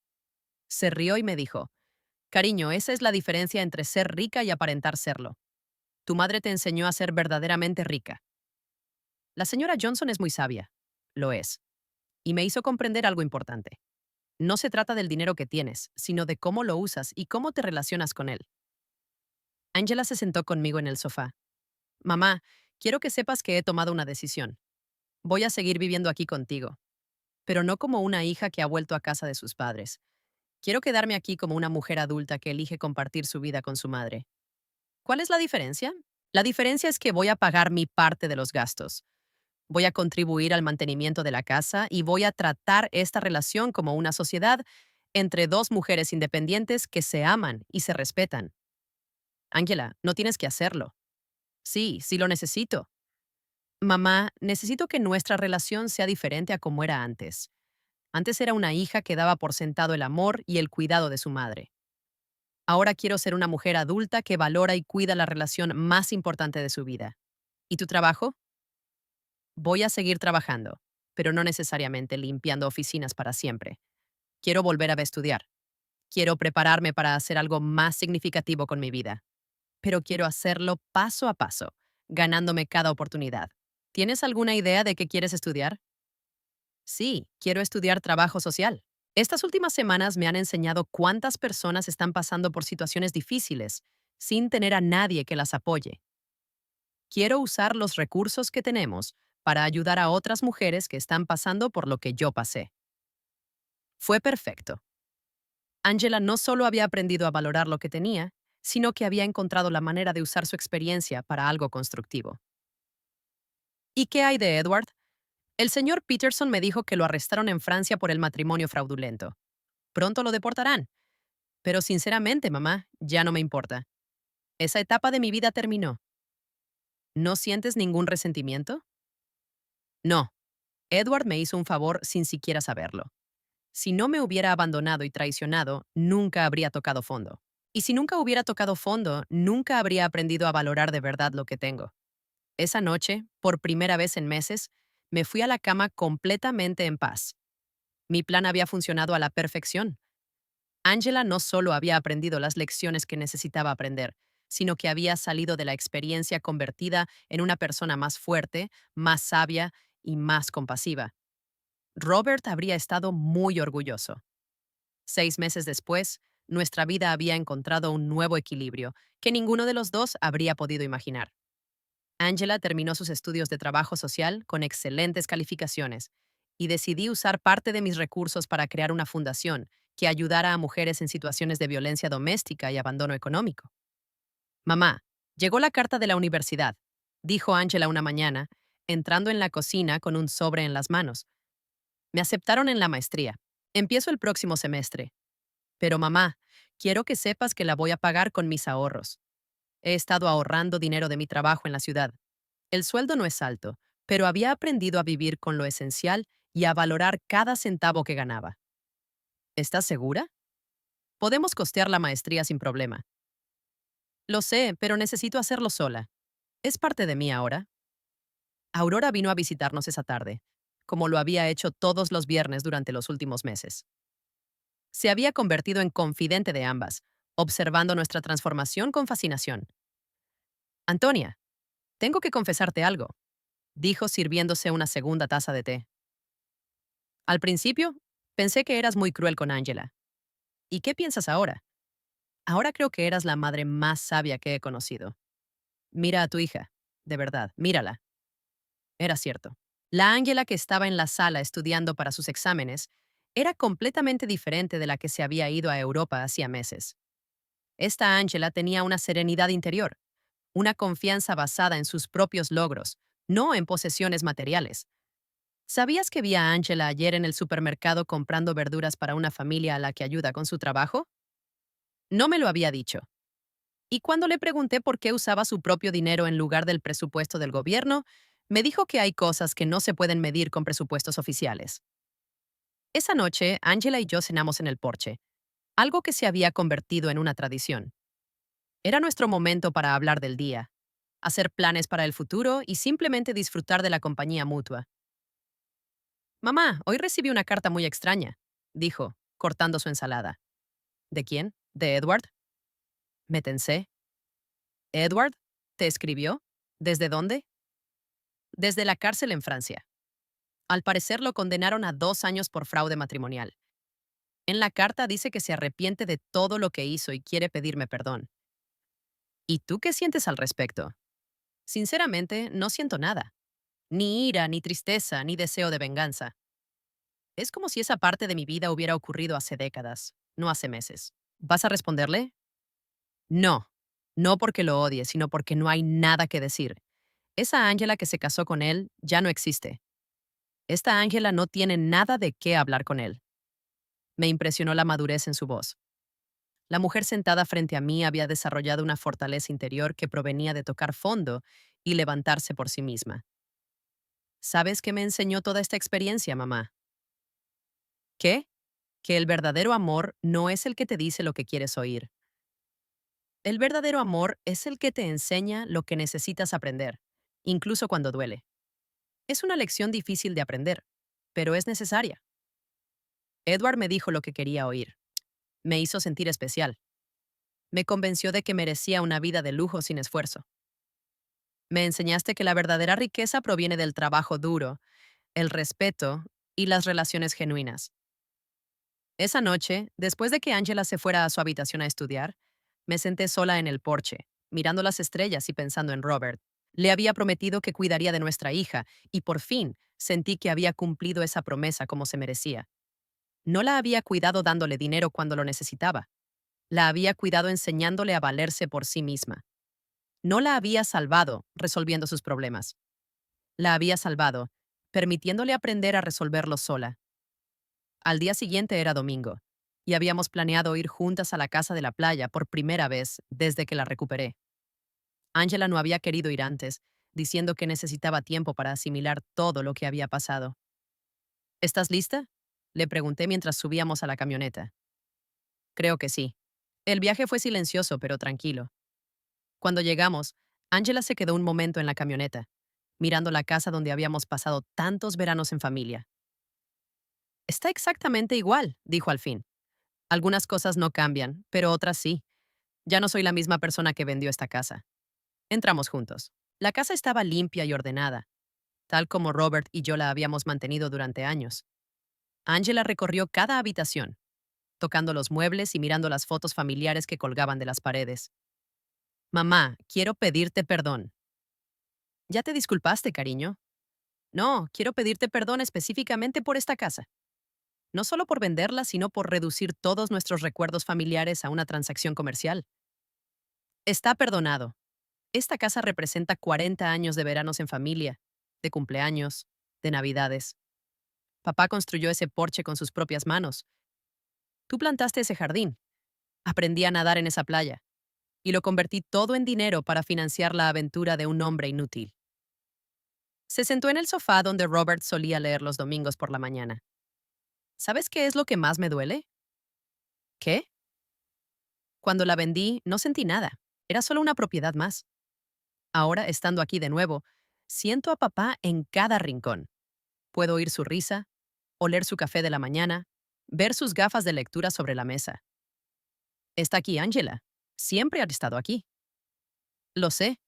Se rió y me dijo, cariño, esa es la diferencia entre ser rica y aparentar serlo. Tu madre te enseñó a ser verdaderamente rica. La señora Johnson es muy sabia. Lo es. Y me hizo comprender algo importante. No se trata del dinero que tienes, sino de cómo lo usas y cómo te relacionas con él. Angela se sentó conmigo en el sofá. Mamá, quiero que sepas que he tomado una decisión. Voy a seguir viviendo aquí contigo, pero no como una hija que ha vuelto a casa de sus padres. Quiero quedarme aquí como una mujer adulta que elige compartir su vida con su madre. ¿Cuál es la diferencia? La diferencia es que voy a pagar mi parte de los gastos. Voy a contribuir al mantenimiento de la casa y voy a tratar esta relación como una sociedad entre dos mujeres independientes que se aman y se respetan. Ángela, no tienes que hacerlo. Sí, sí lo necesito. Mamá, necesito que nuestra relación sea diferente a como era antes. Antes era una hija que daba por sentado el amor y el cuidado de su madre. Ahora quiero ser una mujer adulta que valora y cuida la relación más importante de su vida. ¿Y tu trabajo? Voy a seguir trabajando, pero no necesariamente limpiando oficinas para siempre. Quiero volver a estudiar. Quiero prepararme para hacer algo más significativo con mi vida. Pero quiero hacerlo paso a paso, ganándome cada oportunidad. ¿Tienes alguna idea de qué quieres estudiar? Sí, quiero estudiar trabajo social. Estas últimas semanas me han enseñado cuántas personas están pasando por situaciones difíciles sin tener a nadie que las apoye. Quiero usar los recursos que tenemos para ayudar a otras mujeres que están pasando por lo que yo pasé. Fue perfecto. Angela no solo había aprendido a valorar lo que tenía, sino que había encontrado la manera de usar su experiencia para algo constructivo. ¿Y qué hay de Edward? El señor Peterson me dijo que lo arrestaron en Francia por el matrimonio fraudulento. Pronto lo deportarán. Pero sinceramente, mamá, ya no me importa. Esa etapa de mi vida terminó. ¿No sientes ningún resentimiento? No. Edward me hizo un favor sin siquiera saberlo. Si no me hubiera abandonado y traicionado, nunca habría tocado fondo. Y si nunca hubiera tocado fondo, nunca habría aprendido a valorar de verdad lo que tengo. Esa noche, por primera vez en meses, me fui a la cama completamente en paz. Mi plan había funcionado a la perfección. Angela no solo había aprendido las lecciones que necesitaba aprender, sino que había salido de la experiencia convertida en una persona más fuerte, más sabia y más compasiva. Robert habría estado muy orgulloso. 6 meses después, nuestra vida había encontrado un nuevo equilibrio que ninguno de los dos habría podido imaginar. Angela terminó sus estudios de trabajo social con excelentes calificaciones y decidí usar parte de mis recursos para crear una fundación que ayudara a mujeres en situaciones de violencia doméstica y abandono económico. Mamá, llegó la carta de la universidad, dijo Angela una mañana, entrando en la cocina con un sobre en las manos. Me aceptaron en la maestría. Empiezo el próximo semestre. Pero mamá, quiero que sepas que la voy a pagar con mis ahorros. He estado ahorrando dinero de mi trabajo en la ciudad. El sueldo no es alto, pero había aprendido a vivir con lo esencial y a valorar cada centavo que ganaba. ¿Estás segura? Podemos costear la maestría sin problema. Lo sé, pero necesito hacerlo sola. Es parte de mí ahora. Aurora vino a visitarnos esa tarde. como lo había hecho todos los viernes durante los últimos meses. Se había convertido en confidente de ambas, observando nuestra transformación con fascinación. Antonia, tengo que confesarte algo, dijo sirviéndose una segunda taza de té. Al principio, pensé que eras muy cruel con Angela. ¿Y qué piensas ahora? Ahora creo que eras la madre más sabia que he conocido. Mira a tu hija. De verdad, mírala. Era cierto. La Ángela que estaba en la sala estudiando para sus exámenes era completamente diferente de la que se había ido a Europa hacía meses. Esta Ángela tenía una serenidad interior, una confianza basada en sus propios logros, no en posesiones materiales. ¿Sabías que vi a Ángela ayer en el supermercado comprando verduras para una familia a la que ayuda con su trabajo? No me lo había dicho. Y cuando le pregunté por qué usaba su propio dinero en lugar del presupuesto del gobierno, me dijo que hay cosas que no se pueden medir con presupuestos oficiales. Esa noche, Angela y yo cenamos en el porche, algo que se había convertido en una tradición. Era nuestro momento para hablar del día, hacer planes para el futuro y simplemente disfrutar de la compañía mutua. Mamá, hoy recibí una carta muy extraña, dijo, cortando su ensalada. ¿De quién? ¿De Edward? Me tensé. ¿Edward? ¿Te escribió? ¿Desde dónde? Desde la cárcel en Francia. Al parecer lo condenaron a 2 años por fraude matrimonial. En la carta dice que se arrepiente de todo lo que hizo y quiere pedirme perdón. ¿Y tú qué sientes al respecto? Sinceramente, no siento nada. Ni ira, ni tristeza, ni deseo de venganza. Es como si esa parte de mi vida hubiera ocurrido hace décadas, no hace meses. ¿Vas a responderle? No. No porque lo odie, sino porque no hay nada que decir. Esa Ángela que se casó con él ya no existe. Esta Ángela no tiene nada de qué hablar con él. Me impresionó la madurez en su voz. La mujer sentada frente a mí había desarrollado una fortaleza interior que provenía de tocar fondo y levantarse por sí misma. ¿Sabes qué me enseñó toda esta experiencia, mamá? ¿Qué? Que el verdadero amor no es el que te dice lo que quieres oír. El verdadero amor es el que te enseña lo que necesitas aprender, incluso cuando duele. Es una lección difícil de aprender, pero es necesaria. Edward me dijo lo que quería oír. Me hizo sentir especial. Me convenció de que merecía una vida de lujo sin esfuerzo. Me enseñaste que la verdadera riqueza proviene del trabajo duro, el respeto y las relaciones genuinas. Esa noche, después de que Angela se fuera a su habitación a estudiar, me senté sola en el porche, mirando las estrellas y pensando en Robert. Le había prometido que cuidaría de nuestra hija, y por fin sentí que había cumplido esa promesa como se merecía. No la había cuidado dándole dinero cuando lo necesitaba. La había cuidado enseñándole a valerse por sí misma. No la había salvado resolviendo sus problemas. La había salvado, permitiéndole aprender a resolverlos sola. Al día siguiente era domingo, y habíamos planeado ir juntas a la casa de la playa por primera vez desde que la recuperé. Angela no había querido ir antes, diciendo que necesitaba tiempo para asimilar todo lo que había pasado. ¿Estás lista? Le pregunté mientras subíamos a la camioneta. Creo que sí. El viaje fue silencioso pero tranquilo. Cuando llegamos, Angela se quedó un momento en la camioneta, mirando la casa donde habíamos pasado tantos veranos en familia. Está exactamente igual, dijo al fin. Algunas cosas no cambian, pero otras sí. Ya no soy la misma persona que vendió esta casa. Entramos juntos. La casa estaba limpia y ordenada, tal como Robert y yo la habíamos mantenido durante años. Angela recorrió cada habitación, tocando los muebles y mirando las fotos familiares que colgaban de las paredes. Mamá, quiero pedirte perdón. ¿Ya te disculpaste, cariño? No, quiero pedirte perdón específicamente por esta casa. No solo por venderla, sino por reducir todos nuestros recuerdos familiares a una transacción comercial. Está perdonado. Esta casa representa 40 años de veranos en familia, de cumpleaños, de navidades. Papá construyó ese porche con sus propias manos. Tú plantaste ese jardín. Aprendí a nadar en esa playa. Y lo convertí todo en dinero para financiar la aventura de un hombre inútil. Se sentó en el sofá donde Robert solía leer los domingos por la mañana. ¿Sabes qué es lo que más me duele? ¿Qué? Cuando la vendí, no sentí nada. Era solo una propiedad más. Ahora, estando aquí de nuevo, siento a papá en cada rincón. Puedo oír su risa, oler su café de la mañana, ver sus gafas de lectura sobre la mesa. Está aquí Angela. Siempre ha estado aquí. Lo sé.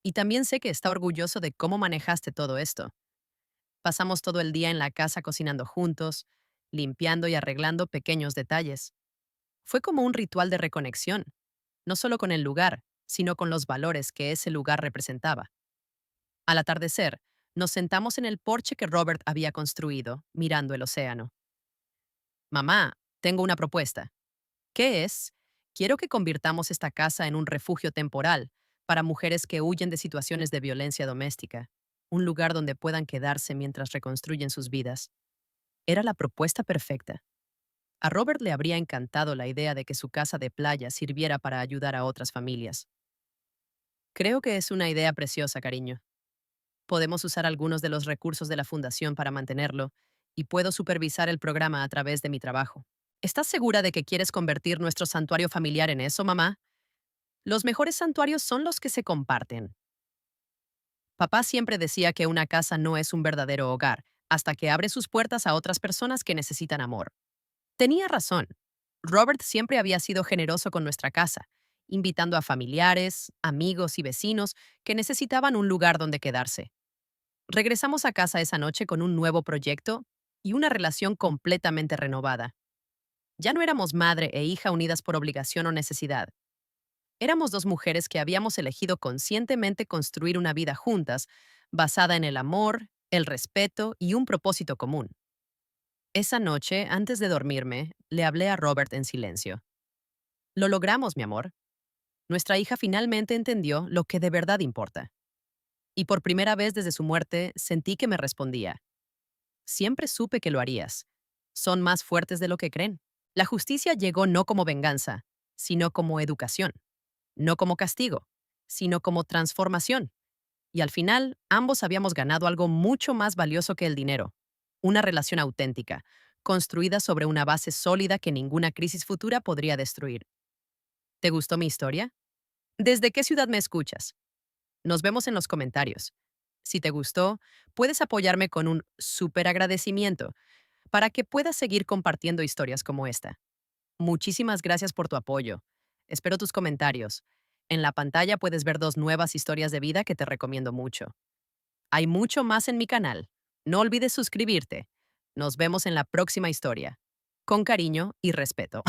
Y también sé que está orgulloso de cómo manejaste todo esto. Pasamos todo el día en la casa cocinando juntos, limpiando y arreglando pequeños detalles. Fue como un ritual de reconexión, no solo con el lugar, sino con los valores que ese lugar representaba. Al atardecer, nos sentamos en el porche que Robert había construido, mirando el océano. Mamá, tengo una propuesta. ¿Qué es? Quiero que convirtamos esta casa en un refugio temporal para mujeres que huyen de situaciones de violencia doméstica, un lugar donde puedan quedarse mientras reconstruyen sus vidas. Era la propuesta perfecta. A Robert le habría encantado la idea de que su casa de playa sirviera para ayudar a otras familias. Creo que es una idea preciosa, cariño. Podemos usar algunos de los recursos de la fundación para mantenerlo y puedo supervisar el programa a través de mi trabajo. ¿Estás segura de que quieres convertir nuestro santuario familiar en eso, mamá? Los mejores santuarios son los que se comparten. Papá siempre decía que una casa no es un verdadero hogar hasta que abre sus puertas a otras personas que necesitan amor. Tenía razón. Robert siempre había sido generoso con nuestra casa, invitando a familiares, amigos y vecinos que necesitaban un lugar donde quedarse. Regresamos a casa esa noche con un nuevo proyecto y una relación completamente renovada. Ya no éramos madre e hija unidas por obligación o necesidad. Éramos dos mujeres que habíamos elegido conscientemente construir una vida juntas, basada en el amor, el respeto y un propósito común. Esa noche, antes de dormirme, le hablé a Robert en silencio. Lo logramos, mi amor. Nuestra hija finalmente entendió lo que de verdad importa. Y por primera vez desde su muerte, sentí que me respondía. Siempre supe que lo harías. Son más fuertes de lo que creen. La justicia llegó no como venganza, sino como educación. No como castigo, sino como transformación. Y al final, ambos habíamos ganado algo mucho más valioso que el dinero. Una relación auténtica, construida sobre una base sólida que ninguna crisis futura podría destruir. ¿Te gustó mi historia? ¿Desde qué ciudad me escuchas? Nos vemos en los comentarios. Si te gustó, puedes apoyarme con un súper agradecimiento para que puedas seguir compartiendo historias como esta. Muchísimas gracias por tu apoyo. Espero tus comentarios. En la pantalla puedes ver dos nuevas historias de vida que te recomiendo mucho. Hay mucho más en mi canal. No olvides suscribirte. Nos vemos en la próxima historia. Con cariño y respeto.